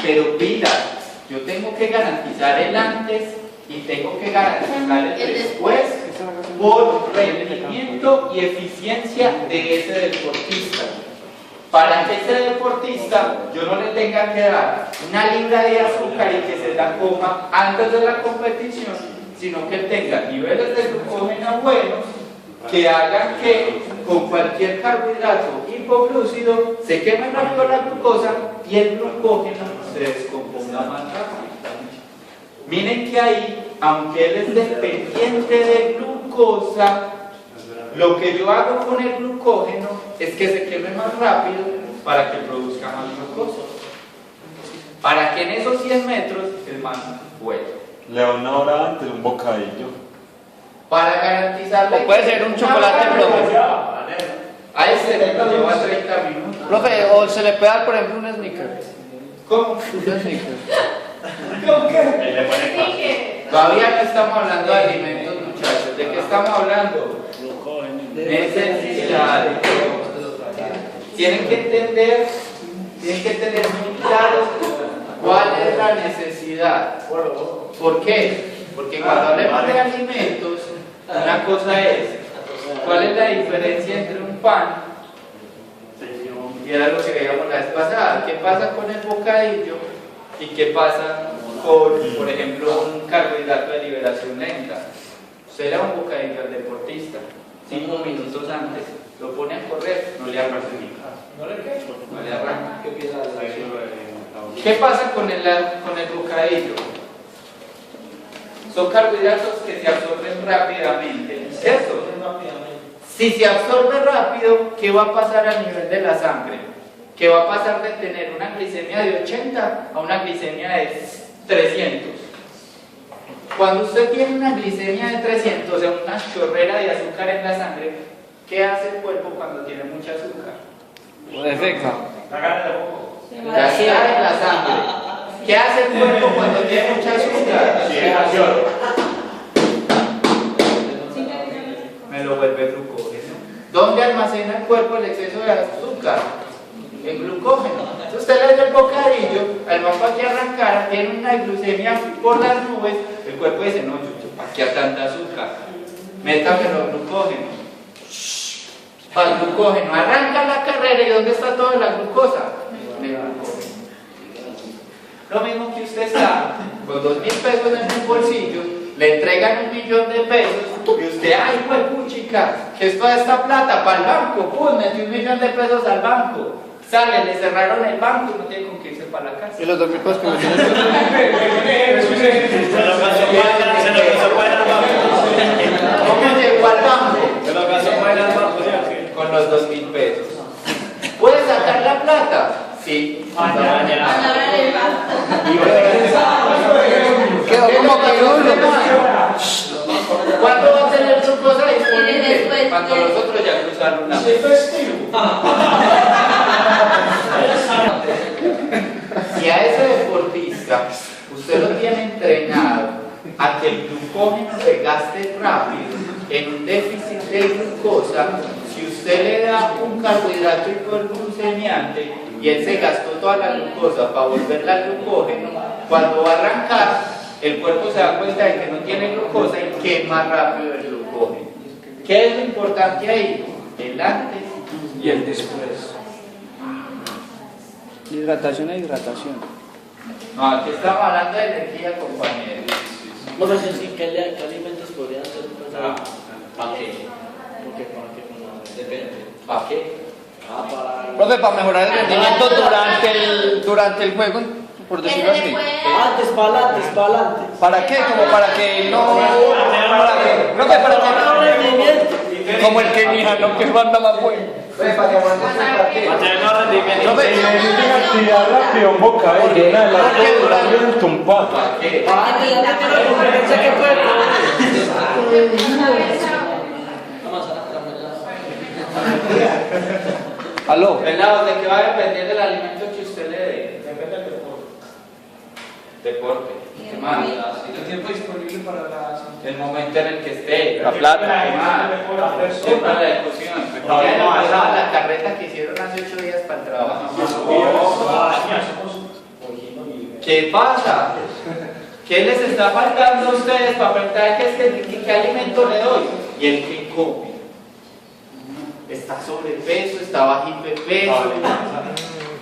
pero pilas, yo tengo que garantizar el antes y tengo que garantizar el después por rendimiento y eficiencia de ese deportista. Para que ese deportista yo no le tenga que dar una libra de azúcar y que se la coma antes de la competición, sino que tenga niveles de glucógeno buenos que hagan que con cualquier carbohidrato hipoglúcido se queme rápido la glucosa y el glucógeno se descomponga más rápido. Miren que ahí, aunque él es dependiente de glucosa, lo que yo hago con el glucógeno es que se queme más rápido para que produzca más glucosa. Para que en esos 100 metros el man vuelva. Una hora antes, un bocadillo. Para garantizarle. Puede ser un chocolate, profe. A ese le lleva 30 minutos. Profe, o se le puede dar, por ejemplo, un sneaker. ¿Cómo? Un sneaker. ¿Cómo qué? Todavía no estamos hablando de alimentos, muchachos. ¿De qué estamos hablando? Necesidades. Tienen que entender, tienen que tener muy claro cuál es la necesidad. ¿Por qué? Porque cuando hablemos de alimentos, una cosa es, ¿cuál es la diferencia entre un pan? Y era lo que veíamos la vez pasada. ¿Qué pasa con el bocadillo? ¿Y qué pasa con, por ejemplo, un carbohidrato de liberación lenta? Usted le da un bocadillo al deportista, 5 minutos antes, lo pone a correr, no le arranca. No le arranca. ¿Qué pasa con el bocadillo? Son carbohidratos que se absorben rápidamente, ¿cierto? Si se absorbe rápido, ¿qué va a pasar a nivel de la sangre? Que va a pasar de tener una glicemia de 80 a una glicemia de 300. Cuando usted tiene una glicemia de 300, o sea, una chorrera de azúcar en la sangre, ¿qué hace el cuerpo cuando tiene mucha azúcar? Defecto. Gastar en la sangre. ¿Qué hace el cuerpo cuando tiene mucha azúcar? Me lo vuelve glucógeno. ¿Dónde almacena el cuerpo el exceso de azúcar? En glucógeno. Entonces usted le da el bocadillo, el banco aquí arrancara, tiene una glucemia por las nubes, el cuerpo dice, no, yo ¿para qué a tanta azúcar? Métame los glucógenos. Para el glucógeno, arranca la carrera y ¿dónde está toda la glucosa? En el glucógeno. Lo mismo que usted está con 2.000 pesos en su bolsillo, le entregan 1.000.000 de pesos y usted, ay, pues, chica, que es toda esta plata para el banco, pues metió 1.000.000 de pesos al banco, sale, le cerraron el banco y no tiene con qué irse para la casa. Y los 2.000 pesos que me tienen. ¿Cómo llegó al banco? Con los 2.000 pesos. ¿Puede sacar la plata? Sí. Quedó como pirulo. ¿Cuándo va a tener su cosa disponible? Después Cuando de- los otros ya cruzaron la meta. Si a ese deportista usted lo tiene entrenado a que el glucógeno se gaste rápido en un déficit de glucosa, si usted le da un carbohidrato hiperglucemiante y él se gastó toda la glucosa para volverla al glucógeno, cuando va a arrancar, el cuerpo se da cuenta de que no tiene glucosa y quema rápido el glucógeno. ¿Qué es lo importante ahí? El antes y el después. Hidratación e hidratación. No, aquí estamos hablando de energía, compañeros. No, pero sí, ¿qué alimentos podrían ser? ¿Para qué? Porque para qué no, depende. ¿Para qué? Para... Profe, para mejorar el rendimiento durante el juego, por decirlo así. Antes, para adelante. ¿Para qué? Como para que no. ¿Para qué? Profe, para que. Como el que mija, no que manda más bueno. Profe, para que aguante el partido. Profe, actividad rápida, un bocadillo, una de las cosas, bien tumpado. ¿Para qué? aló. Pelado, ¿de qué va a depender del alimento que usted le dé? Depende del deporte. Deporte. ¿Qué más? El tiempo disponible para la... El momento en el que esté. La plata. ¿Qué más? Siempre la discusión. Ya no pasaba la carreta que hicieron hace 8 días para el trabajo. ¿Qué pasa? ¿Qué les está faltando a ustedes para preguntar qué alimento le doy? Y el que come. Está sobrepeso, está bajito de peso,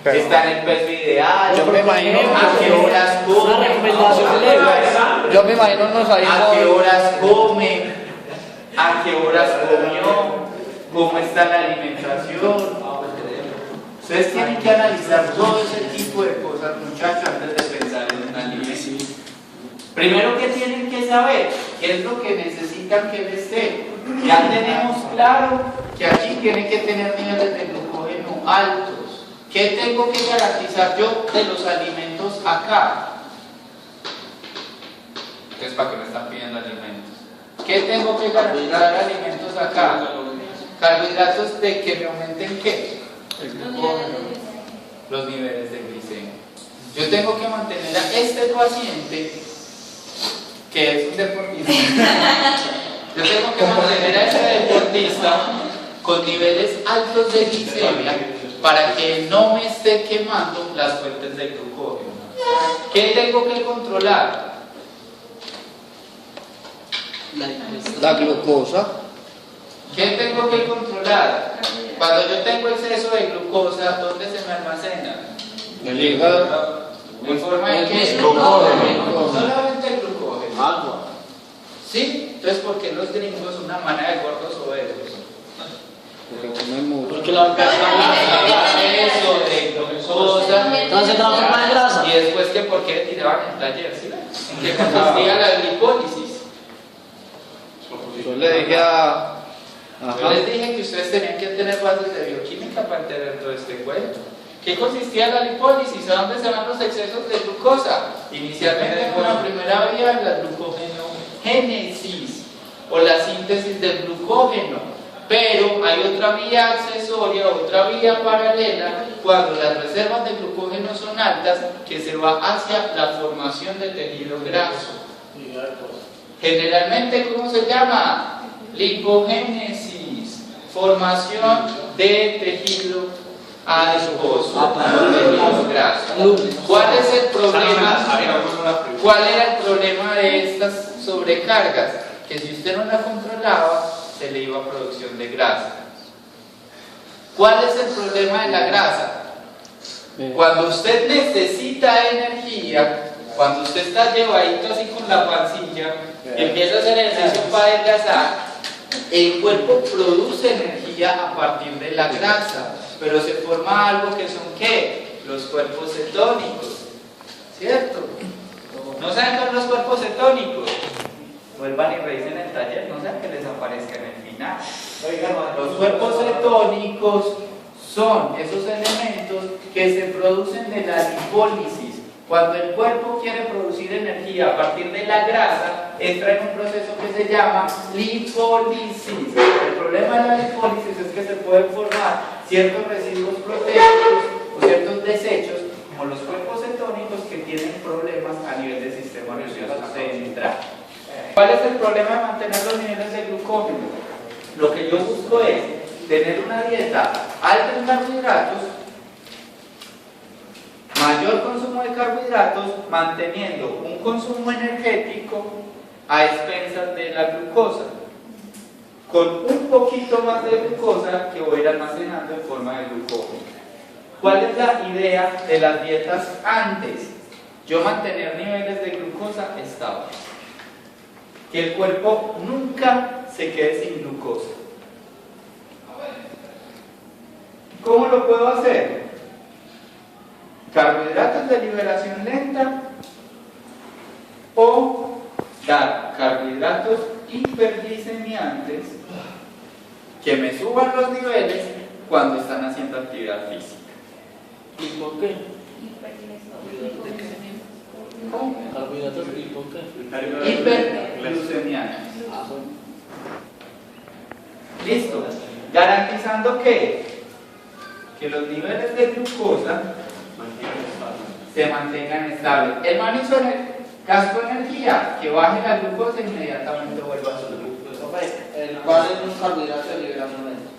está en el peso ideal. Yo me imagino. ¿A qué horas Una come? recomendación leve. Yo me imagino nos ahí ¿A qué horas come? ¿A qué horas comió? ¿Cómo está la alimentación? Ustedes tienen que analizar todo ese tipo de cosas, muchachos, antes de pensar en una alimento. Primero que tienen que saber qué es lo que necesitan que les dé. Ya tenemos claro que aquí tienen que tener niveles de glucógeno altos. ¿Qué tengo que garantizar yo de los alimentos acá? Entonces, ¿para qué me están pidiendo alimentos? ¿Qué tengo que garantizar de alimentos acá? Carbohidratos de que me aumenten ¿qué? El glucógeno, los niveles de glicemia. Yo tengo que mantener a este paciente, que es un deportista, yo tengo que mantener a ese deportista con niveles altos de glicemia para que no me esté quemando las fuentes de glucógeno. ¿Qué tengo que controlar? la glucosa. ¿Qué tengo que controlar? Cuando yo tengo exceso de glucosa, ¿dónde se me almacena? El hígado. ¿En forma de qué? Glucógeno. Solamente el glucógeno. Agua. ¿Sí? Entonces, ¿por qué los gringos son una manada de gordos obesos? Porque comen mucho. Porque la Exceso de glucosa. entonces se transforma en grasa. Y después, que ¿por qué tiraban el taller? ¿Sí? ¿En qué consistía la glipólisis? Yo le dije a. Yo les dije que ustedes tenían que tener bases de bioquímica para entender todo este cuento. ¿Qué consistía la lipólisis? ¿A dónde se van los excesos de glucosa? Inicialmente fue la primera vía en la glucogenogénesis o la síntesis del glucógeno, pero hay otra vía accesoria, otra vía paralela cuando las reservas de glucógeno son altas, que se va hacia la formación de tejido graso. Generalmente, ¿cómo se llama? Lipogénesis, formación de tejido adiposo, tejidos grasos. ¿Cuál es el problema? ¿Cuál era el problema de estas sobrecargas? Que si usted no la controlaba, se le iba a producción de grasa. ¿Cuál es el problema de la grasa? Cuando usted necesita energía, cuando usted está llevadito así con la pancilla, empieza a hacer ejercicio para adelgazar, el cuerpo produce energía a partir de la grasa, pero se forma algo que son ¿qué? Los cuerpos cetónicos, ¿cierto? ¿No saben qué son los cuerpos cetónicos? Vuelvan y revisen el taller, no sean que les aparezca en el final. Los cuerpos cetónicos son esos elementos que se producen de la lipólisis. Cuando el cuerpo quiere producir energía a partir de la grasa, entra en un proceso que se llama lipólisis. El problema de la lipólisis es que se pueden formar ciertos residuos proteicos o ciertos desechos, como los cuerpos cetónicos, que tienen problemas a nivel del sistema nervioso central. ¿Cuál es el problema de mantener los niveles de glucógeno? Lo que yo busco es tener una dieta alta en carbohidratos, mayor consumo de carbohidratos, manteniendo un consumo energético a expensas de la glucosa, con un poquito más de glucosa que voy a ir almacenando en forma de glucógeno. ¿Cuál es la idea de las dietas antes? Yo mantener niveles de glucosa estables, que el cuerpo nunca se quede sin glucosa. ¿Cómo lo puedo hacer? Carbohidratos de liberación lenta o dar carbohidratos hiperglicemiantes que me suban los niveles cuando están haciendo actividad física. ¿Y por qué? ¿Carbohidratos y por qué? Hiperglucemiantes. Listo. Garantizando que los niveles de glucosa se mantengan estables. El man hizo gasto de energía, que baje la glucosa e inmediatamente vuelva a subir. ¿Cuál es un carbohidrato de liberación lenta?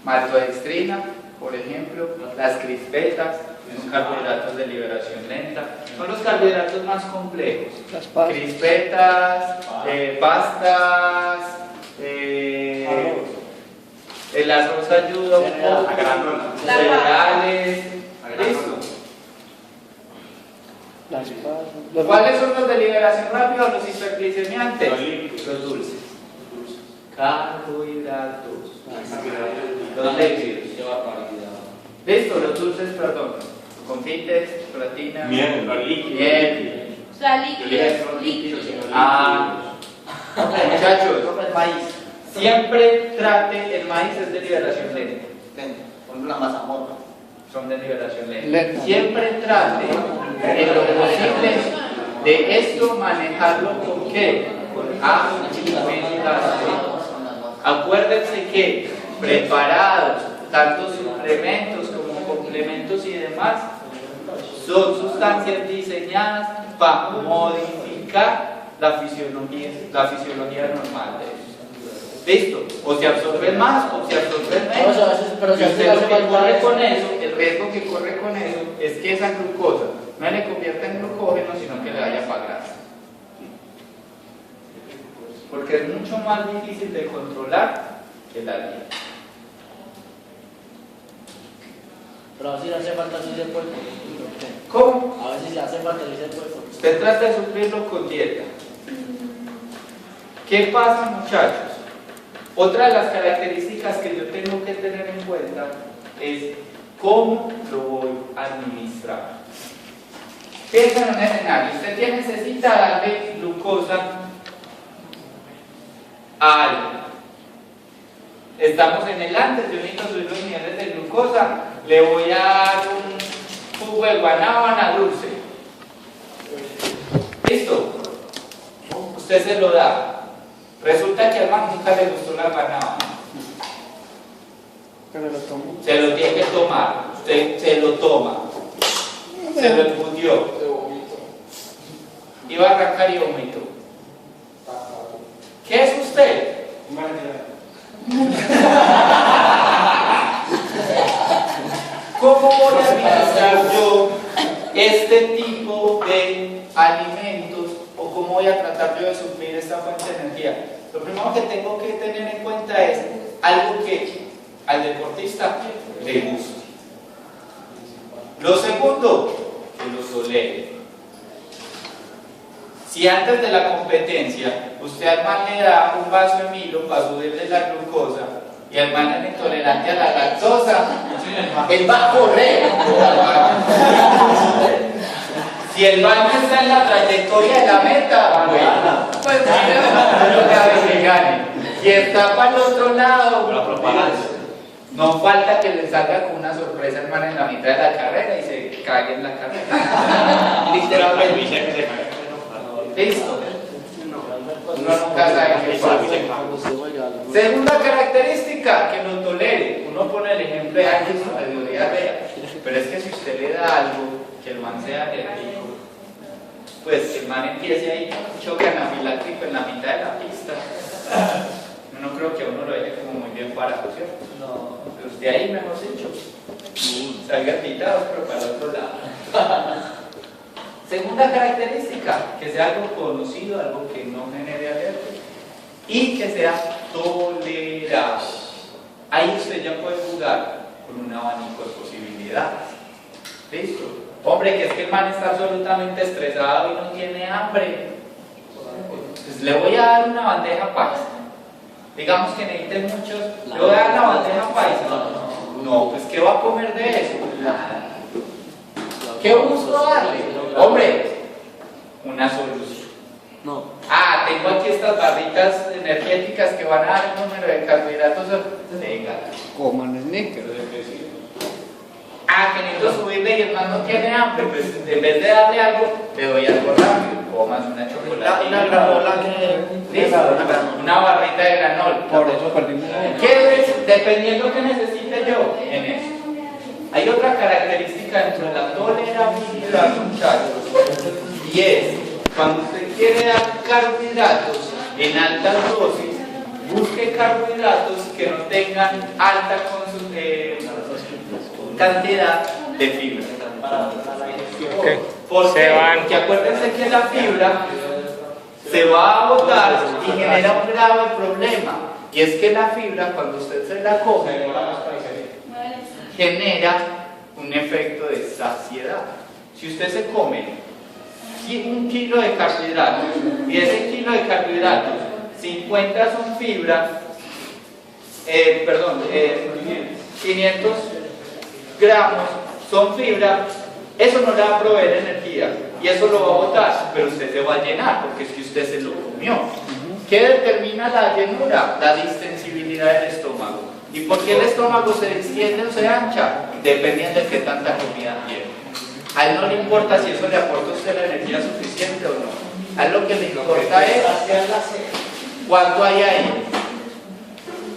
Maltodextrina, por ejemplo, las crispetas, son carbohidratos de liberación lenta. Son los carbohidratos más complejos. Crispetas, pastas, el arroz ayuda un poco, cereales, listo. ¿Cuáles son los de liberación rápida? Los hiperglicemiantes, los dulces, carbohidratos, los líquidos. Listo, los dulces, perdón, confites, proteína, miel. O sea, líquidos. Muchachos, siempre trate, el maíz es de liberación lenta. Por ejemplo, la mazamorra. Son de liberación lenta. Siempre trate, en lo posible, de esto manejarlo con qué? Con alimentación. Acuérdense que preparados, tanto suplementos como complementos y demás, son sustancias diseñadas para modificar la fisiología normal de ellos. Listo, o se absorben más o se absorben menos. Pero y usted lo que corre con eso, el riesgo que corre con eso es que esa glucosa no le convierta en glucógeno, sino que le vaya para grasa. Porque es mucho más difícil de controlar que la dieta. Pero a ver si le hace falta si se puede. ¿Cómo? A ver si le hace falta si se puede. Usted trata de suplirlo con dieta. ¿Qué pasa, muchachos? Otra de las características que yo tengo que tener en cuenta es cómo lo voy a administrar. Piensa en un escenario. Usted necesita darle glucosa a algo. Estamos en el antes, yo necesito subir los niveles de glucosa. Le voy a dar un jugo de guanábana dulce. ¿Listo? Usted se lo da. Resulta que al man nunca le gustó la guanábana. Se lo tiene que tomar. Usted se lo toma. Se lo embutió. Iba a arrancar y vomitó. ¿Qué es usted? este tipo de alimentos o cómo voy a tratar yo de suplir esta fuente de energía. Lo primero que tengo que tener en cuenta es algo que al deportista le gusta. Lo segundo, que lo tolere. Si antes de la competencia usted al man le da un vaso de Milo para subirle la glucosa y el man es intolerante a la lactosa, él va a correr. Si el man no está en la trayectoria de la meta, pues no cabe que gane. Si está para el otro lado, no falta que le salga con una sorpresa el man en la mitad de la carrera y se cague en la carrera. Literalmente. Listo. Uno nunca sabe qué pasa. Segunda característica, que lo tolere. Uno pone el ejemplo de alguien sobre teoría real. Pero es que si usted le da algo que el man sea alérgico, pues que el man empiece ahí con choque anafiláctico en la mitad de la pista. No creo que a uno lo deje como muy bien parado, ¿cierto? No. Pues de ahí, mejor dicho, salga quitado, pero para el otro lado. Segunda característica, que sea algo conocido, algo que no genere alergia y que sea tolerable. Ahí usted ya puede jugar con un abanico de posibilidades. ¿Listo? Hombre, que es que el man está absolutamente estresado y no tiene hambre. Pues le voy a dar una bandeja paisa. Digamos que necesite muchos, le voy a dar la bandeja paisa. No, pues ¿qué va a comer de eso? Nada. ¿Qué busco darle? Hombre, una solución. No. Ah, tengo aquí estas barritas energéticas que van a dar el número de carbohidratos. Venga. Coman sneakers. Ah, que necesito subirle y el man no tiene hambre, pues en vez de darle algo, le doy algo rápido. Comas una chocolatina. Una granola que... ¿Listo? Una barrita de granola. Por eso perdimos. ¿Qué es? Dependiendo que necesite yo en eso. Hay otra característica dentro de la tolerabilidad, muchachos, y es cuando usted quiere dar carbohidratos en altas dosis, busque carbohidratos que no tengan alta cantidad de fibra. ¿Por qué? Porque acuérdense que la fibra se va a botar y genera un grave problema, y es que la fibra, cuando usted se la coge, genera un efecto de saciedad. Si usted se come 1 kilo de carbohidratos y ese kilo de carbohidratos 50 son fibra, 500 gramos son fibra, eso no le va a proveer energía y eso lo va a botar, pero usted se va a llenar porque es que usted se lo comió. ¿Qué determina la llenura? La distensibilidad del estómago. ¿Y por qué el estómago se extiende o se ancha? Dependiendo de qué tanta comida tiene. A él no le importa si eso le aporta a usted la energía suficiente o no. A él lo que le importa es cuánto hay ahí.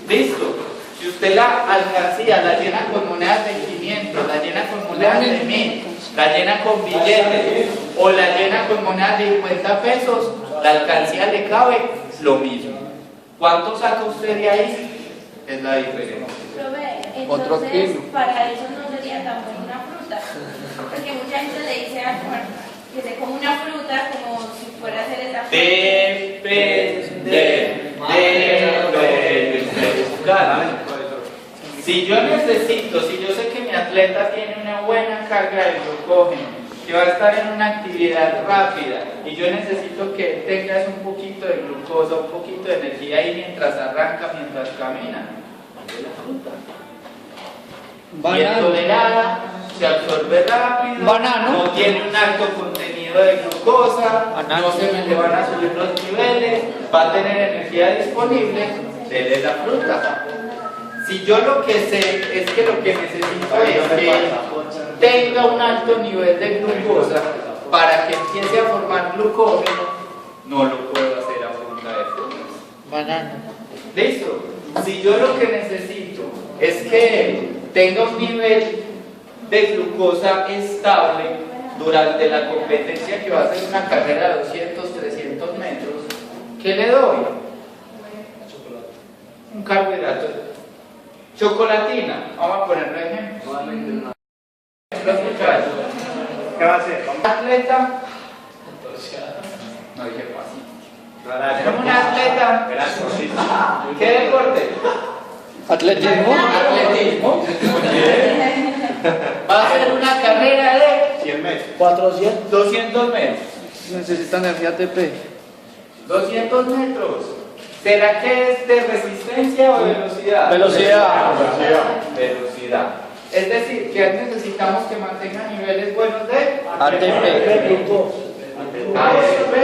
¿Listo? Si usted la alcancía la llena con monedas de 500, la llena con monedas de 1000, la llena con billetes o la llena con monedas de 50 pesos, la alcancía le cabe lo mismo. ¿Cuánto saca usted de ahí? Es la diferencia. Entonces, para eso no sería tan buena una fruta, porque mucha gente le dice que se come una fruta como si fuera a hacer esa fruta. Depende de si yo necesito, si yo sé que mi atleta tiene una buena carga de glucógeno, que va a estar en una actividad rápida y yo necesito que tengas un poquito de glucosa, un poquito de energía ahí mientras arranca, mientras camina, la fruta. Bien tolerada, se absorbe rápido, Banano. no tiene un alto contenido de glucosa, no se le van a subir los niveles, va a tener energía disponible, dele la fruta. Si yo lo que sé es que lo que necesito es que tenga un alto nivel de glucosa para que empiece a formar glucógeno, no lo puedo hacer a punta de frutas. Banano. ¿Listo? Si yo lo que necesito es que tenga un nivel de glucosa estable durante la competencia que va a ser una carrera de 200, 300 metros, ¿qué le doy? Un carbohidrato. Chocolatina, vamos a ponerlo ejemplo. Los muchachos, ¿Qué va a hacer? Atleta. No dije fácil. Como un atleta. ¿Qué deporte? Atletismo. Atletismo. Va a hacer una carrera de 100 metros. 400. 200 metros. Necesita energía ATP. 200 metros. ¿Será que es de resistencia o velocidad? Velocidad. Velocidad. Es decir, que necesitamos que mantenga niveles buenos de ATP. ATP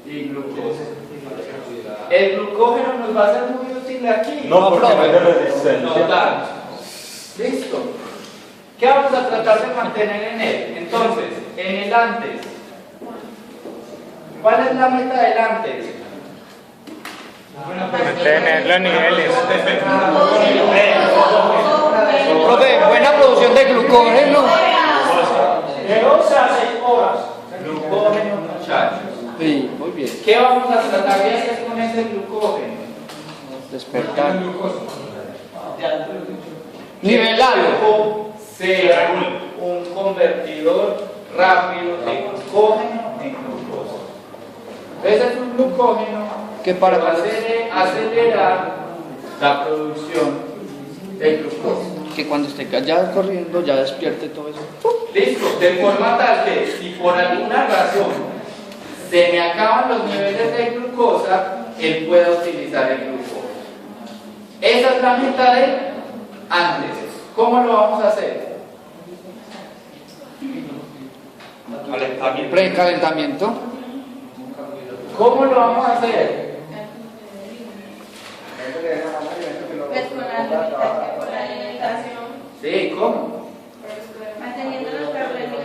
y glucosa. El glucógeno nos va a ser muy útil aquí. No, porque no es de No resistencia. tanto. Listo. ¿Qué vamos a tratar de mantener en él? Entonces, en el antes. ¿Cuál es la meta del antes? Mantener los niveles. Profe, buena producción de glucógeno. De 12 a 6 horas. Glucógeno, muchachos. Sí, muy bien. ¿Qué vamos a tratar de hacer con ese glucógeno? Despertar. Nivelarlo. Sea un convertidor rápido de glucógeno en glucosa. Ese es un glucógeno que para va a acelerar la producción de glucosa. que cuando esté ya corriendo ya despierte todo eso. Listo, de forma tal que si por alguna razón se me acaban los niveles de glucosa, él pueda utilizar el glucógeno. Esa es la meta de antes. ¿Cómo lo vamos a hacer? Precalentamiento. ¿Cómo lo vamos a hacer? Pues con la alimentación. Sí, ¿cómo? Manteniendo los carbohidratos.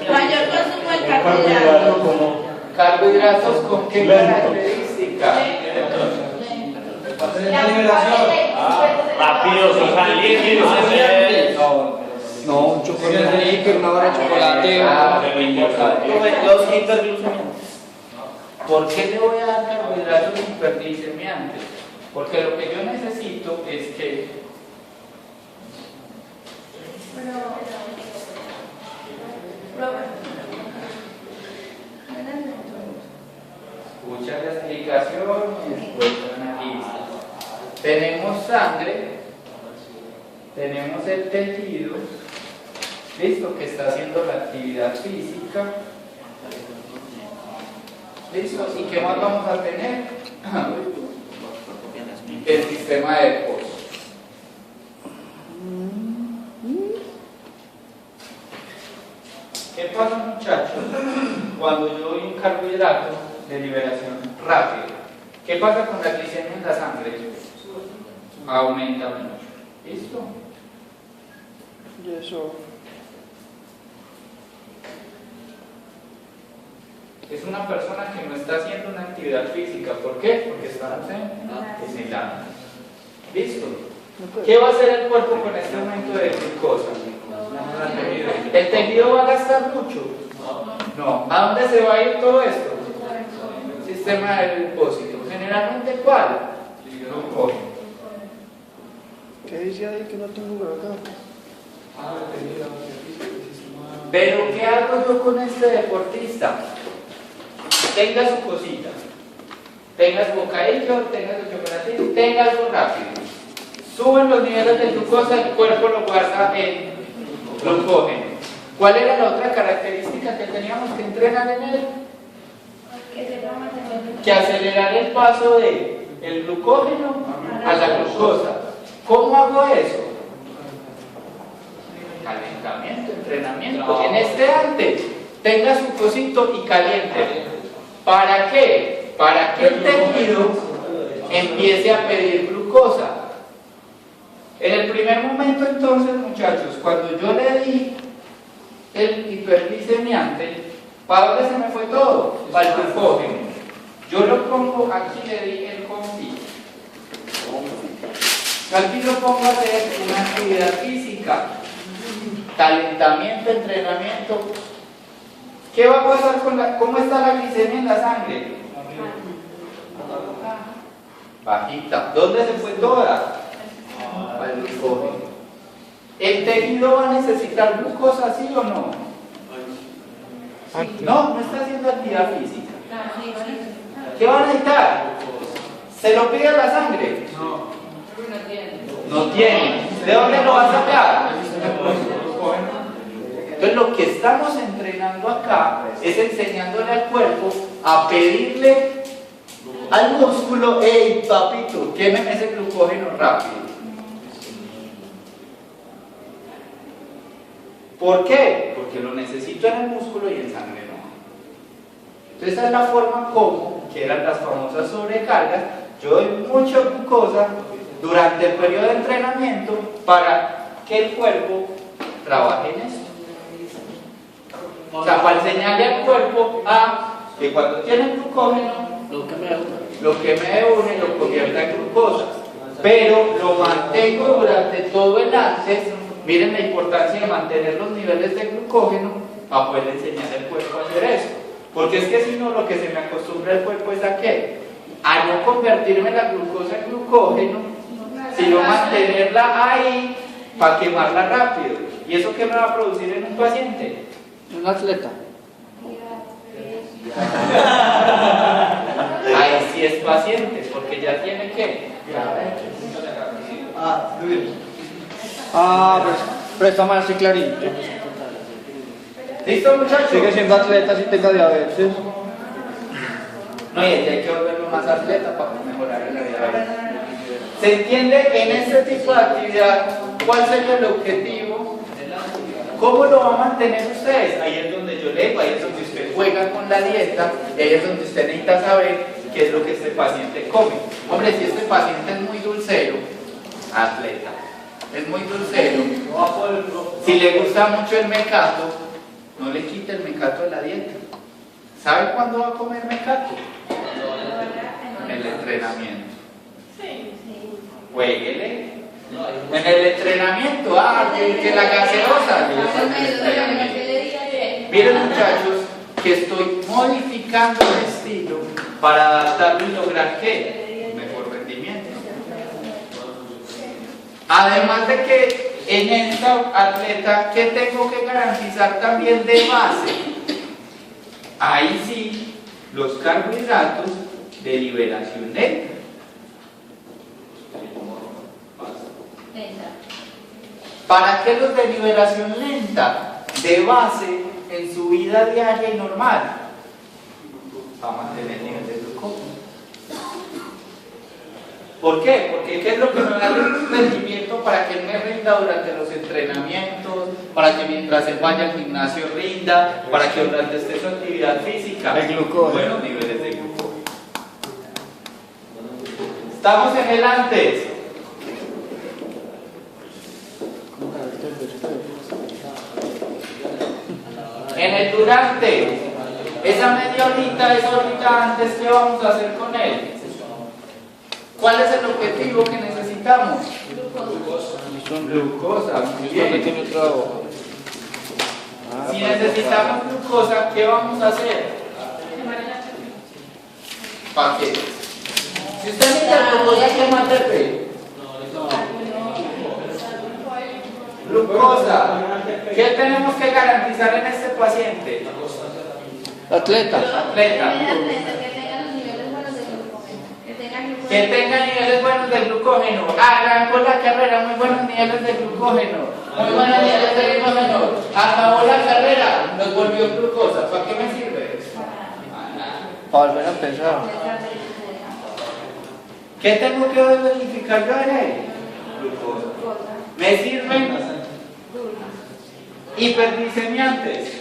Mayor consumo de carbohidratos. ¿Carbohidratos con qué característica? Rápidos, o sea, líquidos. No, un chocolate, una barra de chocolate. Los hiperglucemiantes. ¿Por qué le voy a dar carbohidratos hiperglicemiantes? Porque lo que yo necesito es que escucha la explicación y después analiza. Tenemos sangre, tenemos el tejido, listo, que está haciendo la actividad física. Listo, ¿y qué más vamos a tener? El sistema de depósito. ¿Qué pasa, muchachos, cuando yo doy un carbohidrato de liberación rápida? ¿Qué pasa con la glicemia en la sangre? Aumenta mucho. ¿Listo? Y eso. Es una persona que no está haciendo una actividad física. ¿Por qué? Porque estamos en el hambre. ¿Listo? ¿Qué va a hacer el cuerpo con este aumento de glucosa? ¿El tejido va a gastar mucho? No. ¿A dónde se va a ir todo esto? Sistema de depósito. ¿Generalmente cuál? Glucógeno. ¿Qué dice ahí que no tengo acá? Pero ¿qué hago yo con este deportista? Tenga su cosita, tenga su bocadillo, tenga su chocolatito, tenga algo rápido. Suben los niveles de glucosa, el cuerpo lo guarda en glucógeno. ¿Cuál era la otra característica que teníamos que entrenar en él? Que acelerar el paso de el glucógeno a la glucosa. ¿Cómo hago eso? Calentamiento, entrenamiento. En este antes, tenga su cosito y caliente. ¿Para qué? Para que el tejido empiece a pedir glucosa. En el primer momento, entonces, muchachos, cuando yo le di el hiperglicemiante, ¿para dónde se me fue todo? Para el glucógeno. Yo lo pongo aquí, le di el confit. Aquí lo pongo a hacer una actividad física, calentamiento, entrenamiento. ¿Qué va a pasar con cómo está la glicemia en la sangre? Bajita. ¿Dónde se fue toda? para el glucógeno. ¿El tejido va a necesitar glucosa, sí o no? No está haciendo actividad física. ¿Qué va a necesitar? ¿Se lo pide a la sangre? No tiene. ¿De dónde lo va a sacar? Entonces lo que estamos entrenando acá es enseñándole al cuerpo a pedirle al músculo: hey papito, quémeme ese glucógeno rápido. ¿Por qué? Porque lo necesito en el músculo y en sangre no. Entonces esa es la forma como, que eran las famosas sobrecargas, yo doy mucha glucosa durante el periodo de entrenamiento para que el cuerpo trabaje en eso. O sea, para enseñarle al cuerpo a que cuando tiene glucógeno, lo que me une lo convierta en glucosa, pero lo mantengo durante todo el antes. Miren la importancia de mantener los niveles de glucógeno para poder enseñar al cuerpo a hacer eso, porque es que si no, lo que se me acostumbra el cuerpo es a qué, a no convertirme la glucosa en glucógeno, sino mantenerla ahí para quemarla rápido. ¿Y eso qué me va a producir en un paciente? Un atleta. Ahí sí es paciente, porque ya tiene que. Pues préstame así clarito. ¿Listo, muchachos? Sigue siendo atleta si tenga diabetes. No, y hay que volverlo más atleta para mejorar la diabetes. ¿Se entiende en este tipo de actividad cuál sería el objetivo? ¿Cómo lo va a mantener ustedes? Ahí es donde yo leo, ahí es donde usted juega con la dieta, y ahí es donde usted necesita saber qué es lo que este paciente come. Hombre, si este paciente es muy dulcero, atleta, es muy dulcero, si le gusta mucho el mecato, no le quite el mecato de la dieta. ¿Sabe cuándo va a comer mecato? En el entrenamiento. Jueguele. En el entrenamiento, que la gaseosa. Miren, muchachos, que estoy modificando el estilo para adaptarlo y lograr ¿qué? Mejor rendimiento. Además de que en esta atleta, ¿qué tengo que garantizar también de base? Ahí sí, los carbohidratos de liberación lenta. ¿Para qué los de liberación lenta? De base en su vida diaria y normal. Para mantener el nivel de glucógeno. ¿Por qué? Porque ¿qué es lo que me da el rendimiento para que él me rinda durante los entrenamientos? Para que mientras él vaya al gimnasio rinda, para que durante esté su actividad física. El glucógeno. Buenos niveles de glucógeno. Estamos en el antes. En el durante, esa media horita, esa horita antes, ¿qué vamos a hacer con él? ¿Cuál es el objetivo que necesitamos? Glucosa. Muy bien. Si necesitamos glucosa, ¿qué vamos a hacer? ¿Para qué? Si usted necesita glucosa, ¿qué más debe? Glucosa. ¿Qué tenemos que garantizar en este paciente? Atleta. Atleta. Que tenga niveles buenos de glucógeno. Arrancó la carrera, muy buenos niveles de glucógeno. Muy buenos niveles de glucógeno. Acabó la carrera, nos volvió glucosa. ¿Para qué me sirve? Para volver a empezar. ¿Qué tengo que verificar yo en él? Glucosa. ¿Me sirven? Hiperglicemiantes.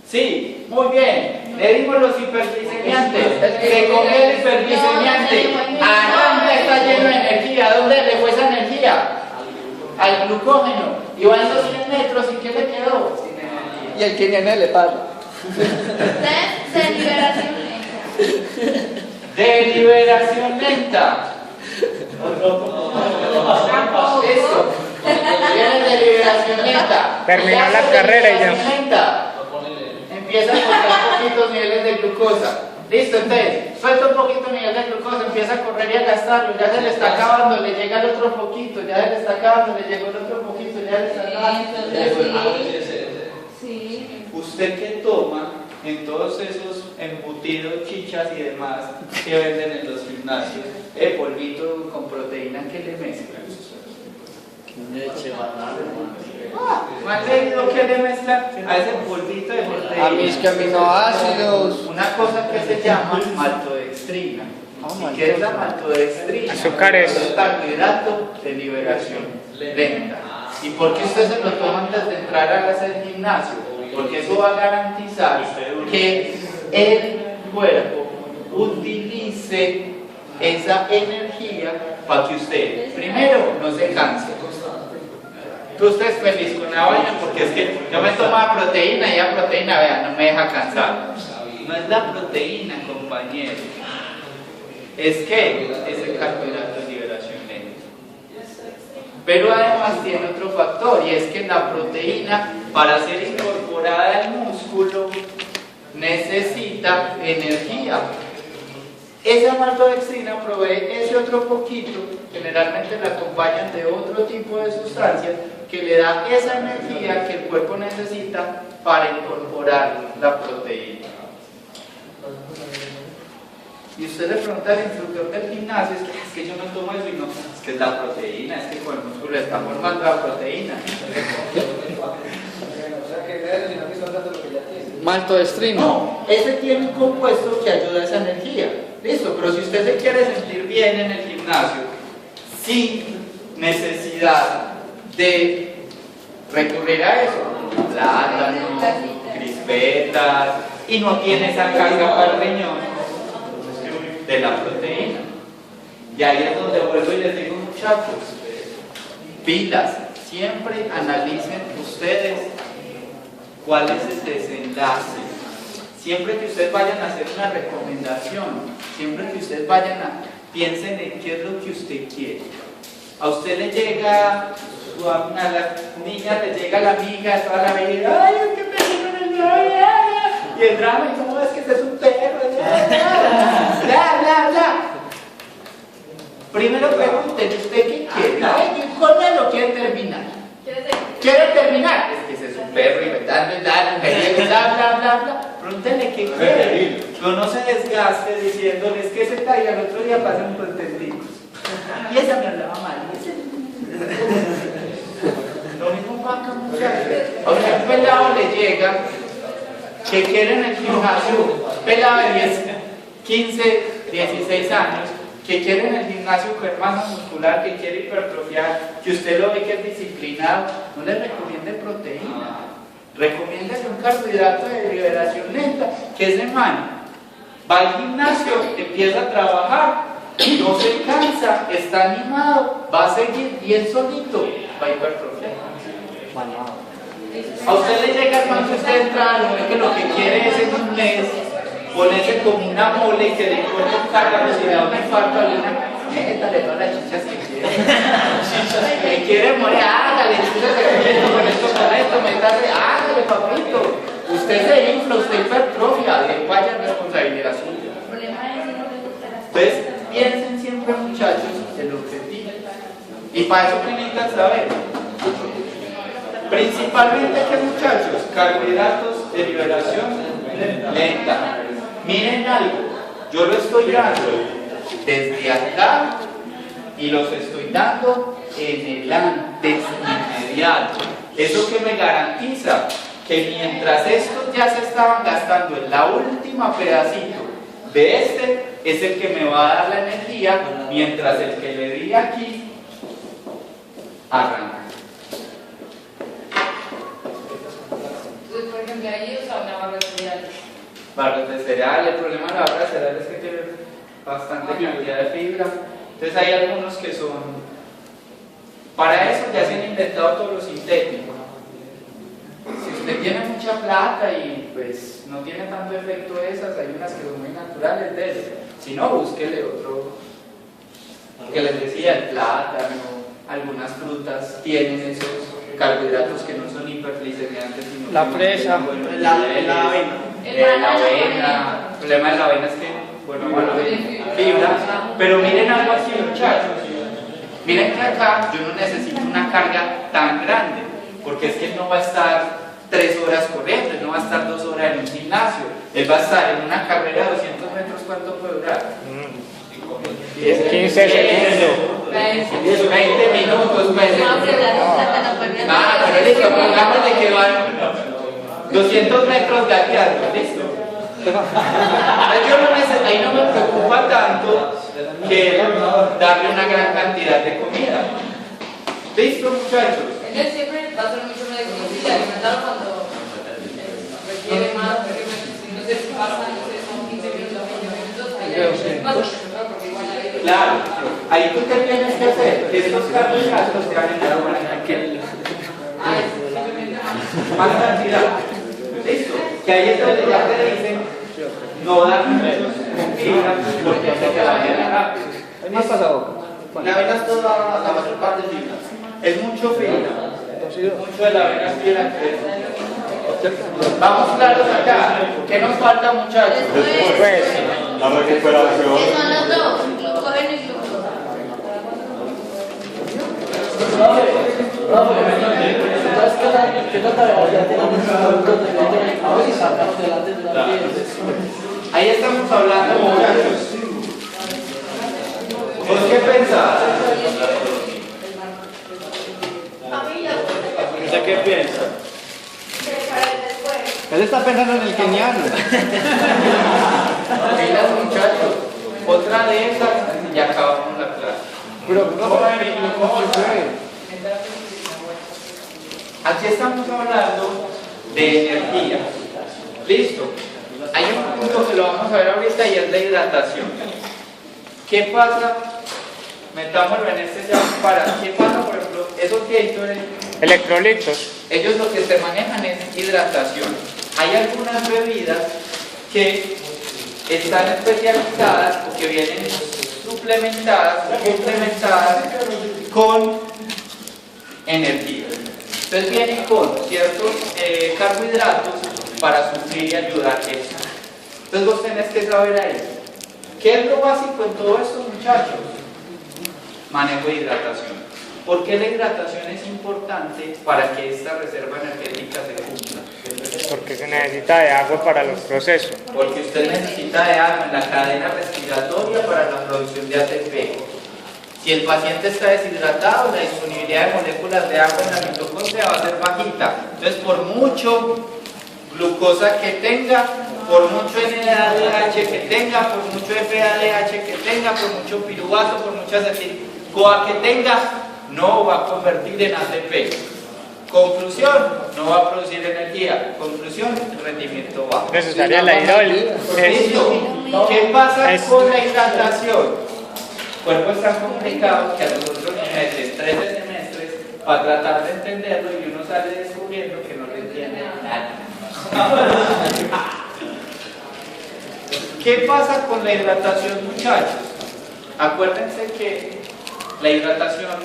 Sí, muy bien. Le dimos los hiperglicemiantes. Se comió el hiperglicemiante. Arranca, está lleno de energía. ¿Dónde le fue esa energía? Al glucógeno. Y va en los 100 metros. ¿Y qué le quedó? Sin energía. Y el que viene le paga. De liberación lenta. De liberación lenta. Eso. Viene de liberación lenta. Terminó la carrera y ya. Lenta. Empieza a contar poquitos niveles de glucosa. Listo, entonces, suelta un poquito el nivel de glucosa, empieza a correr y a gastarlo, ya se le está acabando, le llega el otro poquito, ya se le está acabando, le llegó el otro poquito, ya se le está acabando. Sí. ¿Usted qué toma en todos esos embutidos, chichas y demás que venden en los gimnasios? El polvito con proteína que le mezclan. Leche, banana, ¿No han leído que le mezclan a ese polvito de proteína? A mis aminoácidos. Una cosa que se llama maltodextrina. ¿Y qué es la maltodextrina? Azúcares. Es un carbohidrato de liberación lenta. ¿Y por qué usted se lo toma antes de entrar a hacer gimnasio? Porque eso va a garantizar que el cuerpo utilice esa energía para que usted, primero, no se canse. Tú estés feliz con la vaina porque es que yo me tomaba proteína y la proteína, vea, no me deja cansar. No es la proteína, compañero. Es que es el carbohidrato de liberación lenta. Pero además tiene otro factor y es que la proteína, para ser incorporada al músculo, necesita energía. Esa maltodextrina provee ese otro poquito, generalmente la acompañan de otro tipo de sustancias que le da esa energía que el cuerpo necesita para incorporar la proteína. Y usted le pregunta al instructor del gimnasio, es que yo no tomo eso y no, es que es la proteína, es que con el músculo está formando la proteína. Maltodextrina. No, ese tiene un compuesto que ayuda a esa energía. Listo, pero si usted se quiere sentir bien en el gimnasio, sin necesidad de recurrir a eso, plátano, crispetas, y no tiene esa carga para el riñón de la proteína. Y ahí es donde vuelvo y les digo, muchachos, pilas, siempre analicen ustedes cuál es el desenlace. Siempre que ustedes vayan a hacer una recomendación, siempre que ustedes vayan a, piensen en qué es lo que usted quiere. A usted le llega, a la niña le llega la amiga de toda la vida, ay, es que me dijeron el novio, y el drama, y cómo es que ese es un perro, bla. Primero pregúntenle, ¿usted qué quiere? Ay, ¿con él lo quiere terminar? ¿Quiere terminar? Es que ese es un perro, y bla. Pregúntenle qué quiere. No se desgaste diciéndole, es que ese tal y al otro día pasan por entendimos. Y esa me hablaba mal. Lo mismo pasa, muchachos. A un pelado le llega que quiere en el gimnasio, pelado de 10, 15, 16 años, que quiere en el gimnasio coger masa muscular, que quiere hipertrofiar, que usted lo ve que es disciplinado, no le recomiende proteína. Recomiéndale un carbohidrato de liberación lenta, que ese man va al gimnasio, empieza a trabajar, no se cansa, está animado, va a seguir y él solito va a hipertrofiar. A usted le llega cuando usted entra, lo ve que lo que quiere es en un mes ponerse como una mole y que le corte un carro si le da un infarto a alguna. Métale todas las chichas que quiere. Que quiere morir, hágale, chichas con esto, métale, hágale, papito. Usted se infla, usted hipertrofia, de vaya responsabilidad suya. El problema es que no le gusta las Entonces, cosas. piensen siempre, muchachos, el objetivo. Y para eso que necesitan saber. Principalmente, ¿qué, muchachos? Carbohidratos de liberación lenta. Miren algo, yo lo estoy dando desde acá y los estoy dando en el antes inmediato. Eso que me garantiza que mientras estos ya se estaban gastando en la última pedacito de este, es el que me va a dar la energía, mientras el que le di aquí arranca. Entonces, por ejemplo, ahí usa una barra de cereales. Barras de cereal, el problema de la barra de cereal es que tiene bastante cantidad de fibra. Entonces hay algunos que son, para eso ya se han inventado todos los sintéticos. Si usted tiene mucha plata y pues no tiene tanto efecto de esas, hay unas que son muy naturales de eso. Si no, búsquele otro, que les decía, el plátano, algunas frutas tienen esos carbohidratos que no son hiperglicemiantes, sino La fresa, la avena, El banano, la avena, problema de la vaina es que, bueno, fibra, pero miren algo así, muchachos. Miren que acá yo no necesito una carga tan grande, porque es que él no va a estar 3 horas corriendo, él no va a estar 2 horas en un gimnasio, él va a estar en una carrera de 200 metros, ¿cuánto puede durar? 15 segundos. 20 minutos, pues. Pero listo, pongámosle que van 200 metros gateando, listo. Ahí no me preocupa tanto que darle una gran cantidad de comida. ¿Listo, muchachos? Él siempre va a ser mucho más difícil alimentarlo cuando requiere más, si no se pasa, no sé, son 15 minutos, 20 minutos, ahí hay más porque igual hay... Claro, ahí tú qué tienes que hacer, que estos carbohidratos te van a dar una cantidad. Más cantidad. ¿Listo? Que ahí es donde ya te dicen no dar con fibra porque se va a llenar rápido. ¿Hay más pasado? La avena es toda la mayor parte de fibra. Es mucho fibra. Mucho de la avena es fibra. Vamos claros acá. ¿Qué nos falta, muchachos? Después, La recuperación. que son los dos, glucógeno y glucosa. ¿Sabes qué trata de ya tienen un producto de control y sacamos delante de la piel? Ahí estamos hablando, muchachos. ¿Vos qué pensás? ¿Usted qué piensa? Él está pensando en el keniano. Pilas, muchachos. Otra de esas y acabamos la clase. Pero no Aquí estamos hablando de energía. Listo. Hay un punto que lo vamos a ver ahorita y es la hidratación. ¿Qué pasa? Metámoslo en este ya para. ¿Qué pasa, por ejemplo? Esos Gatorade, Electrolitos. ellos lo que se manejan es hidratación. Hay algunas bebidas que están especializadas o que vienen suplementadas o complementadas con energía. Entonces vienen con ciertos carbohidratos para suplir y ayudar eso. Entonces vos tenés que saber ahí. ¿Qué es lo básico en todo esto, muchachos? Manejo de hidratación. ¿Por qué la hidratación es importante para que esta reserva energética se cumpla? Porque se necesita de agua para los procesos. Porque usted necesita de agua en la cadena respiratoria para la producción de ATP. Si el paciente está deshidratado, la disponibilidad de moléculas de agua en la mitocondria va a ser bajita. Entonces, por mucho glucosa que tenga, por mucho NADH que tenga, por mucho FADH que tenga, por mucho piruvato, por mucha acetil-CoA que tenga, no va a convertir en ATP. Conclusión, no va a producir energía. Conclusión, rendimiento bajo. Necesaria la hidrólisis. ¿Listo? ¿Qué pasa con la hidratación? Cuerpo es tan complicado que a nosotros nos meten 13 semestres para tratar de entenderlo y uno sale descubriendo que no le entiende nada. ¿Qué pasa con la hidratación, muchachos? Acuérdense que la hidratación,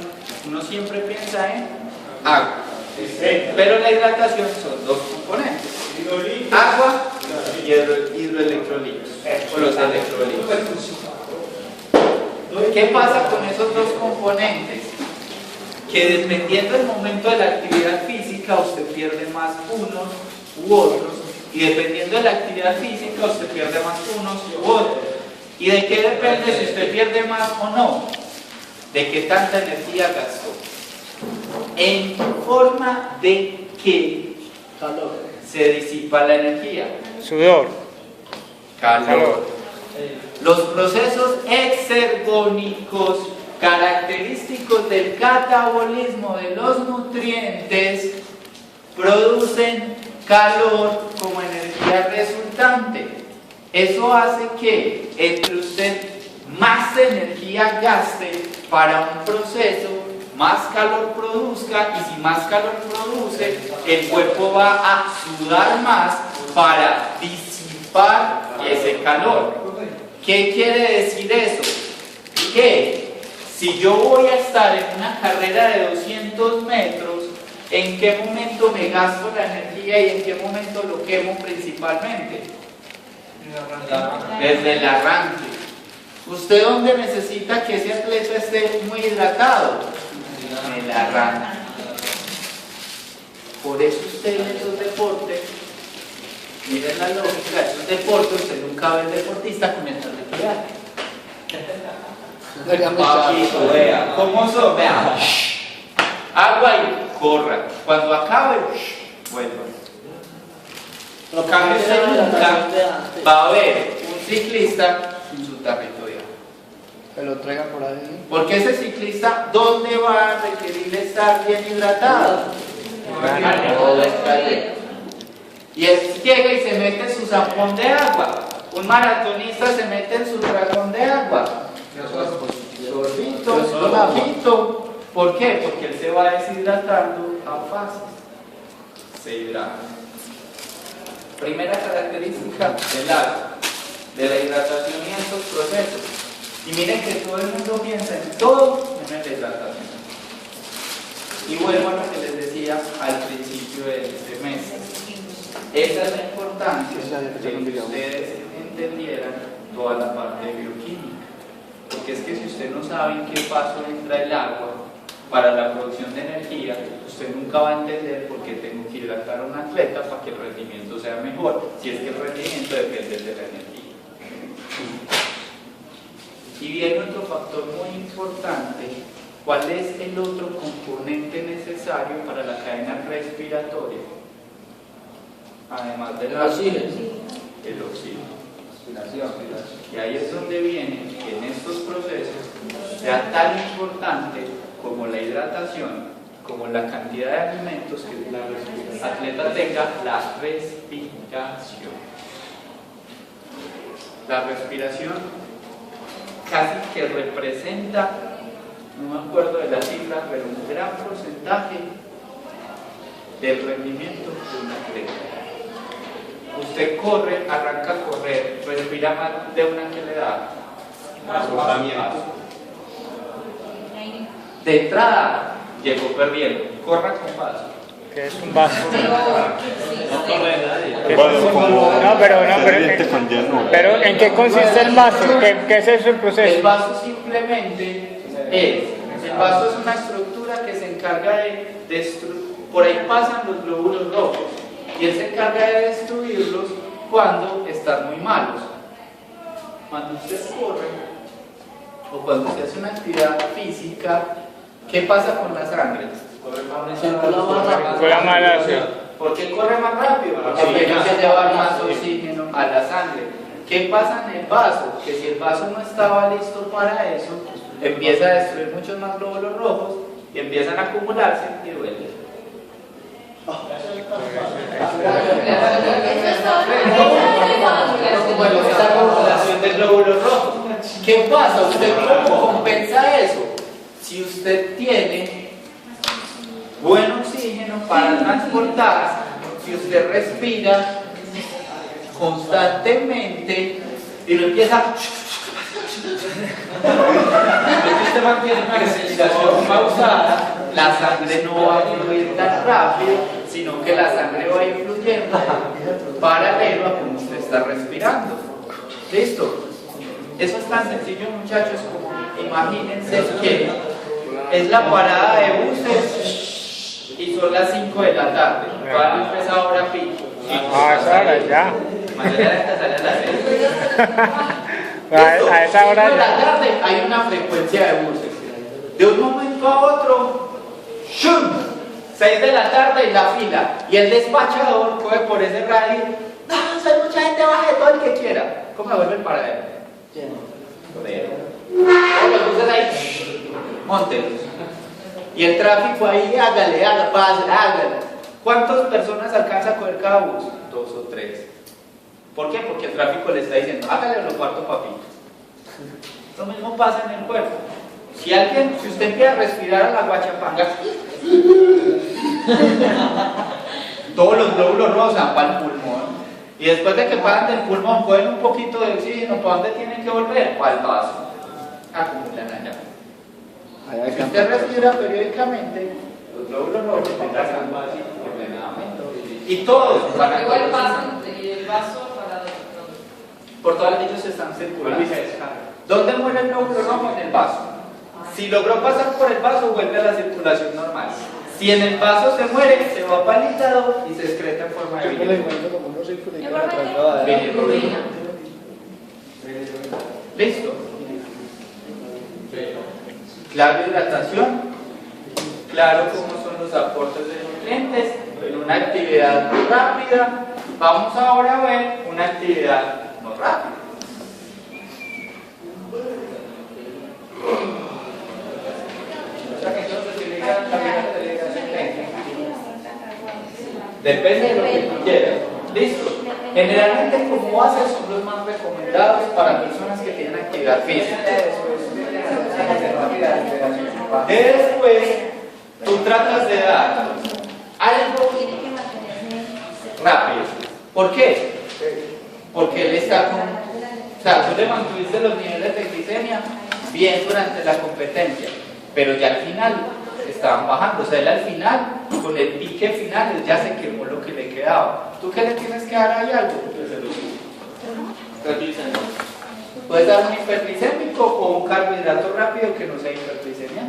uno siempre piensa en agua, pero la hidratación son dos componentes: agua y hidroelectrolitos, o los electrolitos. ¿Qué pasa con esos dos componentes? Que dependiendo del momento de la actividad física, usted pierde más unos u otros, y dependiendo de la actividad física, usted pierde más unos u otros. ¿Y de qué depende si usted pierde más o no? De qué tanta energía gastó. ¿En forma de qué se disipa la energía? Sudor. Calor. Los procesos exergónicos característicos del catabolismo de los nutrientes producen calor como energía resultante. Eso hace que entre usted más energía gaste para un proceso, más calor produzca, y si más calor produce, el cuerpo va a sudar más para disipar ese calor. ¿Qué quiere decir eso? Que si yo voy a estar en una carrera de 200 metros, ¿en qué momento me gasto la energía y en qué momento lo quemo principalmente? Desde el arranque. ¿Usted dónde necesita que ese atleta esté muy hidratado? En el arranque. Por eso usted en esos deportes, miren la lógica, esos deportes, usted nunca ve el deportista con el respirar. Papito, vea, ¿cómo son? Vea, agua y corra. Cuando acabe, vuelva. Cambio usted nunca va a ver un cliclista sin su tarrito de agua. Que lo traiga por ahí. Porque ese ciclista, ¿dónde va a requerir estar bien hidratado? Y él llega y se mete en su zampón de agua. Un maratonista se mete en su dragón de agua. Sorbito. ¿Por qué? Porque él se va deshidratando a fase. Se hidrata. Primera característica del agua, de la hidratación y estos procesos. Y miren que todo el mundo piensa en todo menos la hidratación. Y vuelvo a lo que les decía al principio del semestre. Esa es la importancia de que ustedes entendieran toda la parte de bioquímica. Porque es que si usted no sabe en qué paso entra el agua para la producción de energía, usted nunca va a entender por qué tengo que hidratar a un atleta para que el rendimiento sea mejor, si es que el rendimiento depende de la energía. Y viene otro factor muy importante. ¿Cuál es el otro componente necesario para la cadena respiratoria? Además del oxígeno, el oxígeno. Y ahí es donde viene que en estos procesos sea tan importante como la hidratación, como la cantidad de alimentos que el atleta tenga, la respiración. La respiración casi que representa, no me acuerdo de la cifra, pero un gran porcentaje del rendimiento de un atleta. Usted corre, arranca a correr, respira más de una que le da. De entrada, llegó perdiendo, corra con paso. Que es un vaso. No corre nadie. Pero ¿en qué consiste el vaso? ¿Qué es eso el proceso? El vaso simplemente el vaso es una estructura que se encarga de destruir, por ahí pasan los glóbulos rojos, y él se encarga de destruirlos cuando están muy malos. Cuando usted corre, o cuando usted hace una actividad física, ¿qué pasa con la sangre? Circula más rápido. ¿Por qué corre más rápido? Porque tiene que llevar más oxígeno a la sangre. ¿Qué pasa en el vaso? Que si el vaso no estaba listo para eso, empieza a destruir muchos más glóbulos rojos y empiezan a acumularse y duele. Bueno, esa acumulación de glóbulos rojos. ¿Qué pasa? ¿Usted cómo compensa eso? Si usted tiene buen oxígeno para transportar, si usted respira constantemente y no empieza si usted mantiene una respiración pausada, la sangre no va a fluir tan rápido, sino que la sangre va a ir fluyendo paralelo a como usted está respirando. ¿Listo? Eso es tan sencillo, muchachos, como imagínense que es la parada de buses y son las 5 de la tarde. ¿Cuál es esa hora pico? Ah, esa hora ya. Mañana esta sale a las 6. A esa hora de la ya. tarde hay una frecuencia de buses. De un momento a otro, ¡shum! 6 de la tarde y la fila. Y el despachador coge por ese radio. No, hay mucha gente, baje todo el que quiera. ¿Cómo me vuelve el paradero? Todos los buses ahí, móntelos. Y el tráfico ahí, hágale. ¿Cuántas personas alcanza a coger cada bus? 2 o 3. ¿Por qué? Porque el tráfico le está diciendo, hágale los cuartos papitos. Lo mismo pasa en el cuerpo. Si usted empieza a respirar a la guachapanga, todos los glóbulos rojos se van para el pulmón. Y después de que pasan del pulmón, cogen un poquito de oxígeno, ¿para dónde tienen que volver? Para el vaso. Acumulan allá. Si usted respira periódicamente, los glóbulos rojos van pasando así ordenadamente. Y todos van a igual pasan del vaso para dentro. por todas ellos están circulando. ¿Dónde muere el glóbulo rojo? En el vaso. Si logró pasar por el vaso, vuelve a la circulación normal. Si en el vaso se muere, se va para el hígado y se excreta en forma de bilirrubina. Listo. Claro, hidratación. Claro cómo son los aportes de nutrientes en una actividad rápida. Vamos ahora a ver una actividad no rápida. Depende de lo que tú quieras. Listo. Generalmente, como haces, son los más recomendados para personas que tienen actividad física. Después, tú tratas de dar algo rápido. ¿Por qué? Porque él está con... O sea, tú le mantuviste los niveles de glicemia bien durante la competencia, pero ya al final estaban bajando. O sea, él al final, con el pique final, él ya se quemó lo que le quedaba. ¿Tú qué le tienes que dar ahí algo? Puedes dar un hiperglicémico o un carbohidrato rápido que no sea hiperglicemia.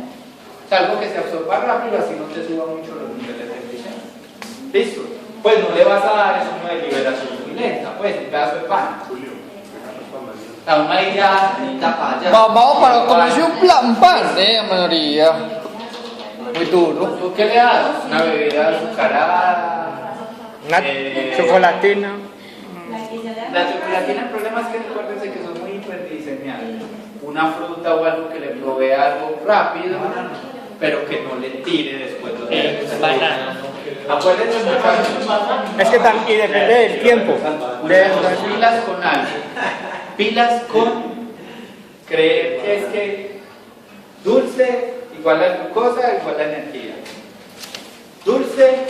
O sea, algo que se absorba rápido, así no te suba mucho los niveles de glicemia. ¿Listo? Pues no le vas a dar eso una de liberación muy lenta, pues un pedazo de pan. La una y ya, Vamos para comerse un pan, mayoría. Muy duro. ¿Tú qué le das? Una bebida azucarada. Una chocolatina. La chocolatina, el problema es que recuérdense que son muy hiperglicemiadas. Una fruta o algo que le provea algo rápido, pero que no le tire después los Banana. Acuérdense muchachos. Es que y depende del tiempo. Pilas con algo. Pilas con creer que es que dulce igual a glucosa igual a energía. Dulce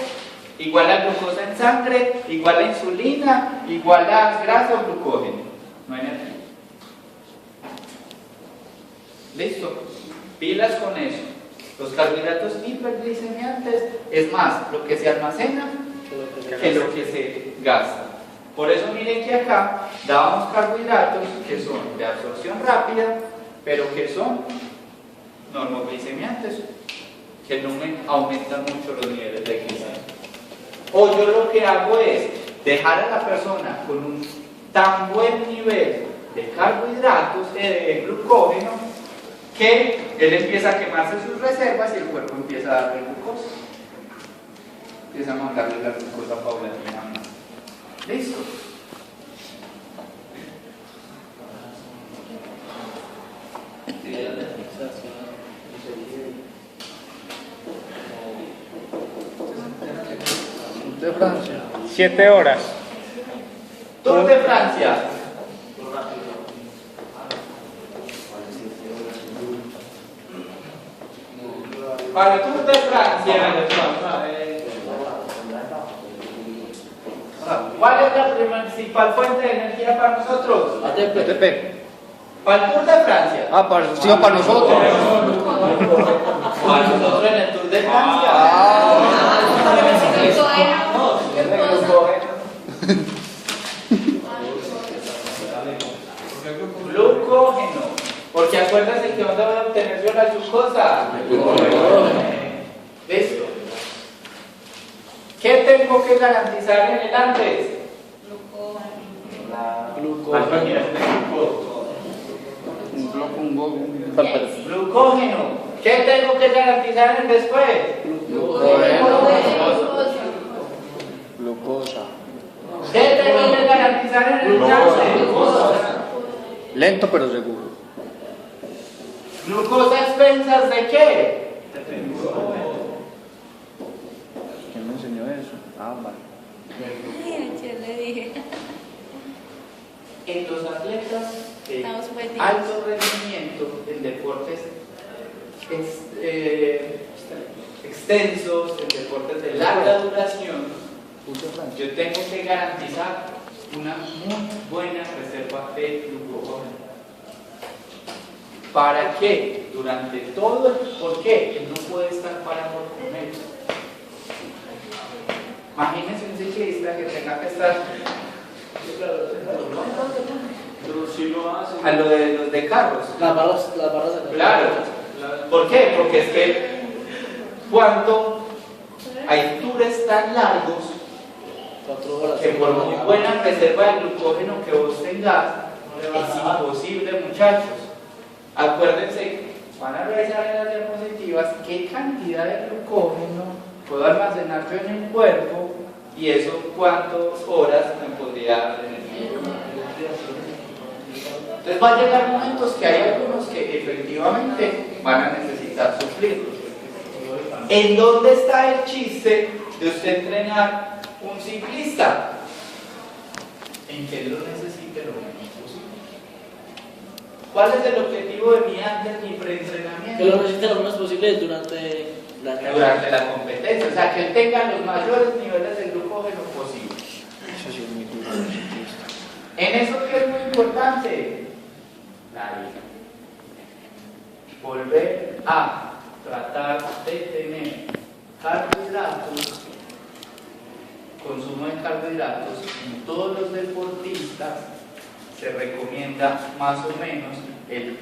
igual a glucosa en sangre, igual a insulina, igual a grasa o glucógeno. No hay energía. Listo. Pilas con eso. Los carbohidratos hiperglicemiantes es más lo que se almacena que lo que se gasta. Por eso miren que acá dábamos carbohidratos que son de absorción rápida, pero que son normoglicemiantes, que no me aumentan mucho los niveles de glicemia. O yo lo que hago es dejar a la persona con un tan buen nivel de carbohidratos, de glucógeno, que él empieza a quemarse sus reservas y el cuerpo empieza a darle glucosa. Empieza a mandarle la glucosa paulatinamente. ¿Listo? De Francia. 7 horas. Tour de Francia. Para el Tour de Francia, ¿cuál es la principal fuente de energía para nosotros? ATP. Para el Tour de Francia. Para nosotros. Para nosotros en el Tour de Francia. Glucógeno. Porque acuérdense que ¿dónde voy a obtener yo la glucosa? Listo. ¿Qué tengo que garantizar en el antes? Glucógeno. ¿Qué tengo que garantizar en el después? Glucosa. ¿Qué tengo que garantizar en el antes? Lento pero seguro. ¿Glucosa a expensas de qué? ¿Quién me enseñó eso? Vale. Yo le dije. En los atletas de Estamos perdidos. alto rendimiento en deportes extensos, en deportes de larga duración, yo tengo que garantizar una muy buena reserva de glucógeno. ¿Para qué? Durante todo el... ¿Por qué? Él no puede estar parado por comer. Imagínense un ciclista que tenga que estar Pero sí lo hacen. A lo de los de carros. Las barras de Claro. ¿Por qué? Porque es que cuando hay tours tan largos 4 horas. que por muy buena reserva de glucógeno que vos tengas, es imposible, muchachos. Acuérdense, van a revisar en las diapositivas qué cantidad de glucógeno puedo almacenar yo en el cuerpo y eso cuántas horas me podría dar energía. Entonces va a llegar momentos que hay algunos que efectivamente van a necesitar suplirlos. ¿En dónde está el chiste de usted entrenar un ciclista? En que lo necesite lo menos posible. ¿Cuál es el objetivo de mi antes ni preentrenamiento? Que lo necesite lo menos posible durante la competencia, o sea, que él tenga los mayores niveles de glucógeno posible. En eso que es muy importante, volver a tratar de tener carbohidratos, consumo de carbohidratos en todos los deportistas se recomienda más o menos el 60%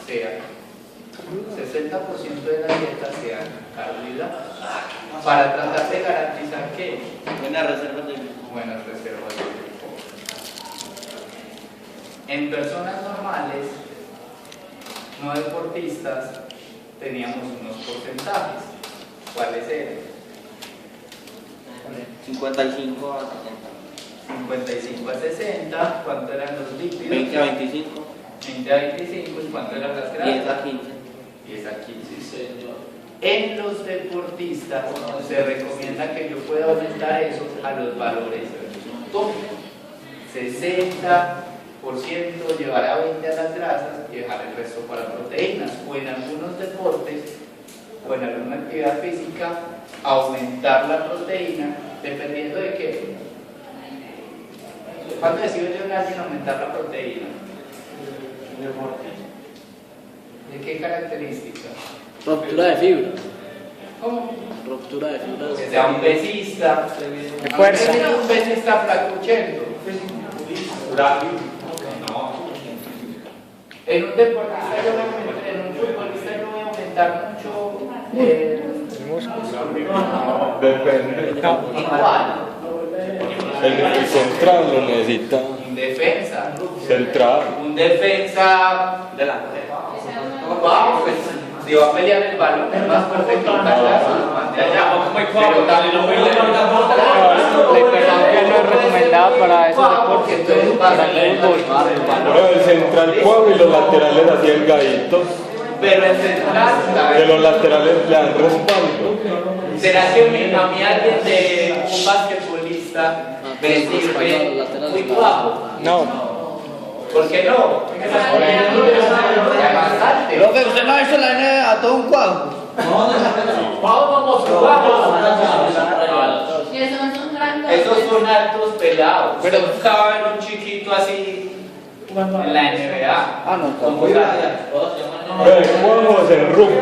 sea 60% de la dieta sean carbohidratos para tratar de garantizar que Buenas reservas de buenas reservas de glucógeno. En personas normales, no deportistas, teníamos unos porcentajes. ¿Cuáles eran? 55 a 55 a 60. ¿Cuánto eran los lípidos? 20 a 25. 20 a 25. ¿Y cuánto eran las grasas? 10 a 15. 10 a 15. En los deportistas se recomienda que yo pueda aumentar eso a los valores tópicos. 60%, llevar a 20 a las grasas y dejar el resto para proteínas. O en algunos deportes o en alguna actividad física, aumentar la proteína dependiendo de qué. ¿Cuándo decido yo en alguien aumentar la proteína? ¿De qué característica? Ruptura de fibra. ¿Cómo? Ruptura de fibra. Que sea un pesista. De fuerza. Un pesista flacuchento. No. En un deportista yo voy a aumentar, en un futbolista yo voy a aumentar mucho Depende. igual. El central lo necesita. Un defensa. Central. Un defensa delante. Vamos, pues, si va a pelear el balón, es más fuerte que un callazo, lo mande allá. Pero tampoco La hipertrofia no es recomendada para esos deportes, para el fútbol. Pero el central pueblo y los laterales así delgaditos. Pero el central, Que los laterales le dan respaldo. ¿será que a mí alguien de un basquetbolista me sirve muy guapo? No. ¿Por qué no? Profe, ¿usted no ha hecho la NBA a todo un cuadro? Vamos, jugamos. Y esos son grandes. Esos son altos pelados. Pero buscaba ver un chiquito así en la NBA. Ah, no, Como muy Gaia. Jugamos en rugby.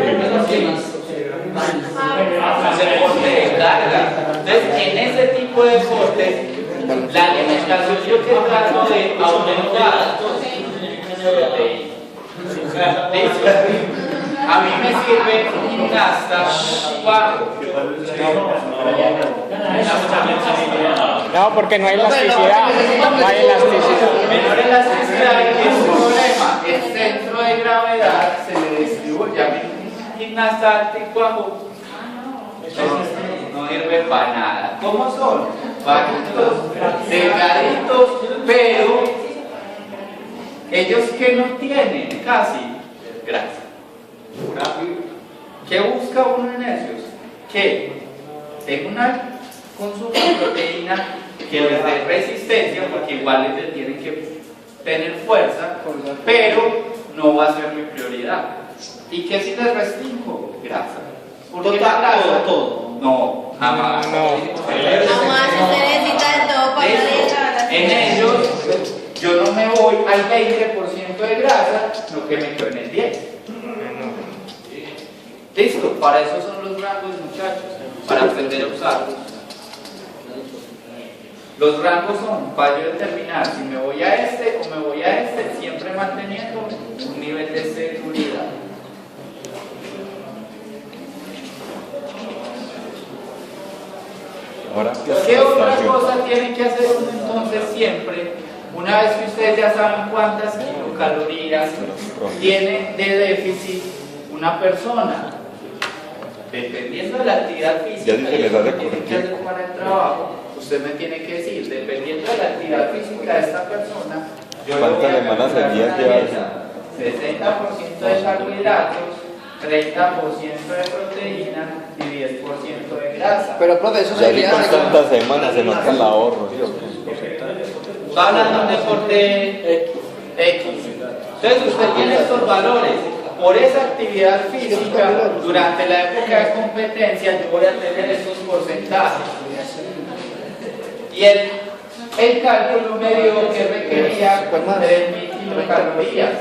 Es deporte de carga. Entonces, en ese tipo de deportes, la alimentación yo que trato de aumentar. ¿Listo? A mí me sirve un gimnasta cuando No, porque no hay elasticidad. No hay elasticidad. menor elasticidad y es un problema. El centro de gravedad se le distribuye. A mí un gimnasta alto y cuajo no sirve para nada. ¿Cómo son? Bajitos, delgaditos, pero ellos que no tienen casi grasa. ¿Qué busca uno en esos? Que tenga un consumo de proteína que les dé resistencia, porque igual les tienen que tener fuerza, pero no va a ser mi prioridad. ¿Y qué si les restringo? Grasa. Porque la grasa, todo. no, jamás. Jamás se necesita de todo para la dieta. En ellos, yo no me voy al 20% de grasa, no que me quedo en el 10%. Listo, para eso son los rangos, muchachos, para aprender a usarlos. Los rangos son para yo determinar si me voy a este o me voy a este, siempre manteniendo un nivel de seguridad. ¿Qué otra cosa tienen que hacer uno entonces siempre? Una vez que ustedes ya saben cuántas kilocalorías tiene de déficit una persona, dependiendo de la actividad física y lo que tiene que hacer para el trabajo, usted me tiene que decir, dependiendo de la actividad física de esta persona, yo le voy a calcular una dieta, 60% de carbohidratos, 30% de proteína y 10% de grasa. Pero profe, eso sería... con tantas semanas se nota el ahorro, ¿sí? Va hablando de un deporte X. Entonces usted tiene estos valores. Por esa actividad física, durante la época de competencia, yo voy a tener estos porcentajes. Y el cálculo me dio que requería 3.000 kilocalorías.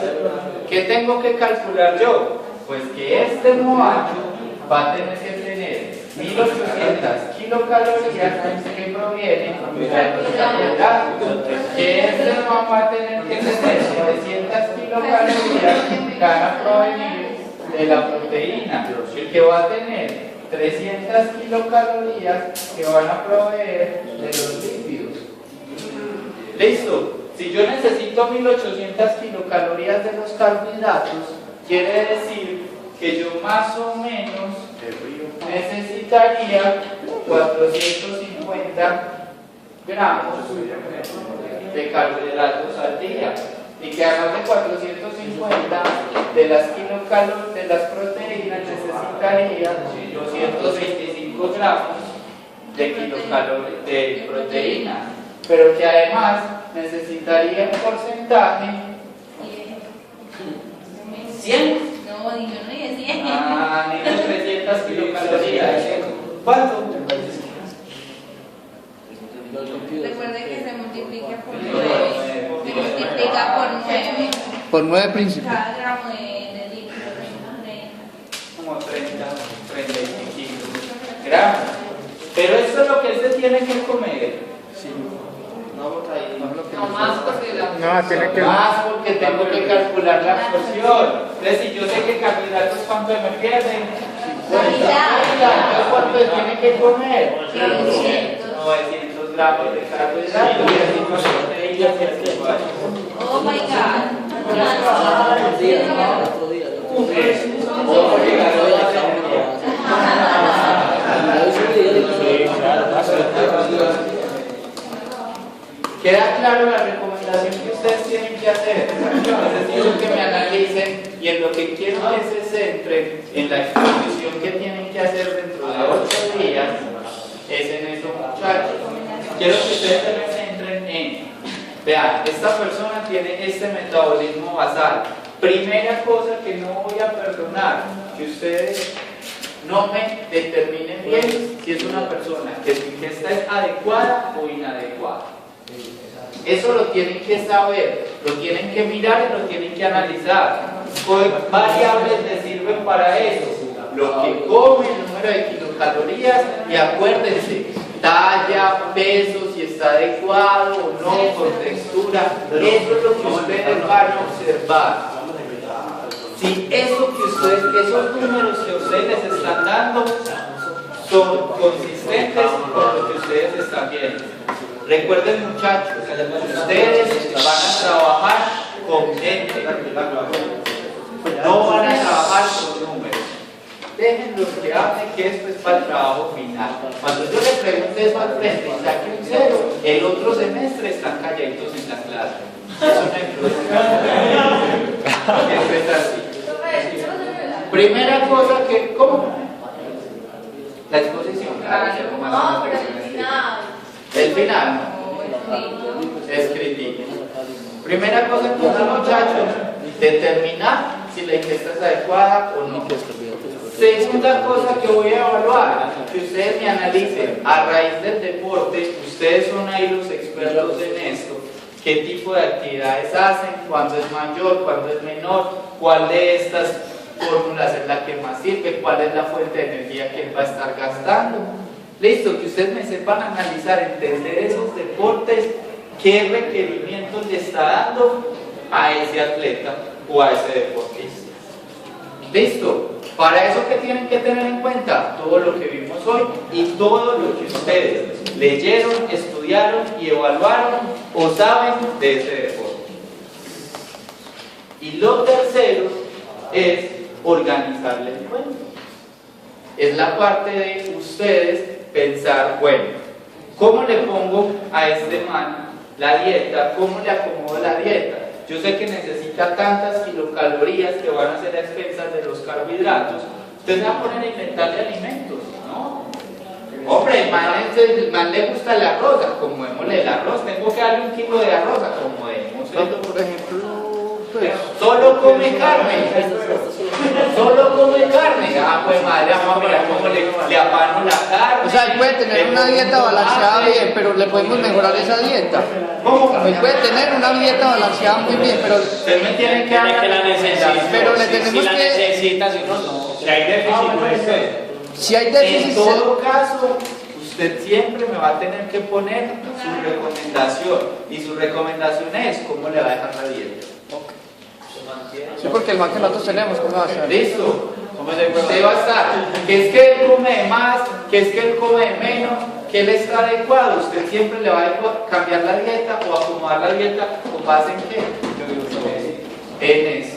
¿Qué tengo que calcular yo? Pues que este novato va a tener que tener 1.800 kilocalorías que provienen de los carbohidratos, que este novato va a tener que tener 700 kilocalorías que van a provenir de la proteína, y que va a tener 300 kilocalorías que van a proveer de los lípidos. ¿Listo? Si yo necesito 1.800 kilocalorías de los carbohidratos, quiere decir que yo más o menos necesitaría 450 gramos de carbohidratos al día, y que además de 450 de las proteínas necesitaría 225 gramos de proteína, pero que además necesitaría un porcentaje 100. No, yo no dije 100. Ni 300 kilocalorías. ¿Cuánto? Recuerde que se multiplica por 9. Se multiplica por 9. Por 9 principios. Cada gramo de líquido. Como 35 gramos. Pero eso es lo que él se tiene que comer. No más porque Más porque tengo que calcular la absorción. Entonces, si yo sé que carbohidratos, ¿cuánto me pierden? 50. Entonces, ¿cuánto se tiene que comer? 900 gramos de carbohidratos y así con proteínas. Oh my God. ¿Queda claro la recomendación que ustedes tienen que hacer? Necesito que me analicen y en lo que quiero que se centren en la exposición que tienen que hacer dentro de 8 días es en eso, muchachos. Quiero que ustedes se centren en, vean, esta persona tiene este metabolismo basal. Primera cosa que no voy a perdonar, que ustedes no me determinen bien si es una persona que su ingesta es adecuada o inadecuada. Eso lo tienen que saber, lo tienen que mirar y lo tienen que analizar. Variables les sirven para eso: lo que come, el número de kilocalorías, y acuérdense, talla, peso, si está adecuado o no, con textura. Eso es lo que ustedes van a observar. Si esos números que ustedes les están dando son consistentes con lo que ustedes están viendo. Recuerden, muchachos, ustedes van a trabajar con gente, no van a trabajar con números. Déjenlos que hablen, que esto es para el trabajo final. Cuando yo les pregunte eso al frente y saque un 0, el otro semestre están calladitos en la clase. Eso no hay problema. Eso es así. Primera cosa que, ¿cómo? La exposición. No, pero el final. El final. Escritito. Primera cosa que uno, muchachos, determinar si la ingesta es adecuada o no. Segunda cosa que voy a evaluar, que ustedes me analicen a raíz del deporte. Ustedes son ahí los expertos en esto. ¿Qué tipo de actividades hacen? ¿Cuándo es mayor? ¿Cuándo es menor? ¿Cuál de estas fórmulas es la que más sirve? ¿Cuál es la fuente de energía que él va a estar gastando? Listo, que ustedes me sepan analizar, entender esos deportes, qué requerimientos le está dando a ese atleta o a ese deportista. Listo, para eso que tienen que tener en cuenta todo lo que vimos hoy y todo lo que ustedes leyeron, estudiaron y evaluaron o saben de ese deporte. Y lo tercero es organizar el encuentro. Es la parte de ustedes pensar, bueno, ¿cómo le pongo a este man la dieta? ¿Cómo le acomodo la dieta? Yo sé que necesita tantas kilocalorías que van a ser a expensas de los carbohidratos. Usted se va a poner a inventarle alimentos, ¿no? Hombre, el man le gusta el arroz, acomodémosle el arroz. Tengo que darle 1 kilo de arroz, acomodémosle. Por ejemplo, pues, solo come carne. Solo come carne. Ah, pues madre, vamos a mirar cómo le apano la carne. o sea, él puede tener una dieta balanceada bien, pero le podemos mejorar esa dieta. Él puede tener una dieta balanceada muy bien, pero Usted me tiene que dar que la necesita. Pero le Si tenemos la que- necesita, si no, no. Si hay déficit, pues. si hay En déficit, todo caso, usted siempre me va a tener que poner su recomendación. Y su recomendación es cómo le va a dejar la dieta. sí, porque el man que nosotros tenemos, ¿cómo va a ser? Listo. Usted va a estar. Que es que él come de más, que es que él come de menos, que él está adecuado. Usted siempre le va a cambiar la dieta o acomodar la dieta con base en qué. En eso.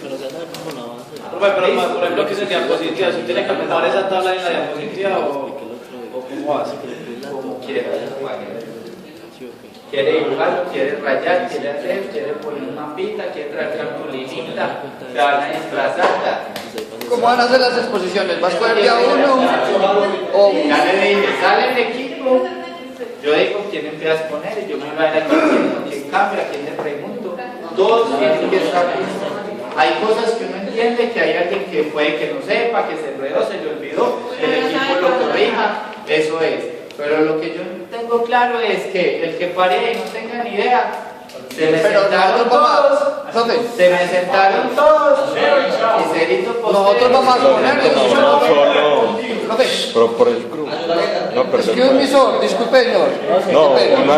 Pero se anda como la base. Pero, por ejemplo, que es en diapositiva, ¿si tiene que acomodar esa tabla en la diapositiva o cómo hace? Como quiera. Quiere dibujar, quiere rayar, quiere hacer, quiere poner una mapita, quiere traer cartulinita, se van a disfrazar. ¿Cómo van a hacer las exposiciones? ¿Vas a coger día uno? O Ya le dije, sale el equipo, yo digo quién empieza a exponer y yo me voy a ir aquí quién cambia, a quién le pregunto. Todos tienen que estar listos. Hay cosas que uno entiende, que hay alguien que puede que no sepa, que se enredó, se le olvidó, el equipo lo corrija, eso es. Pero lo que yo tengo claro es que el que pare y no tenga ni idea, se me Pero sentaron nosotros vamos todos, ¿dónde? se me sentaron todos, y cerito postero. Nosotros vamos a poner. Pero por el grupo. No, Excuse me, sir. Disculpe, señor. No, una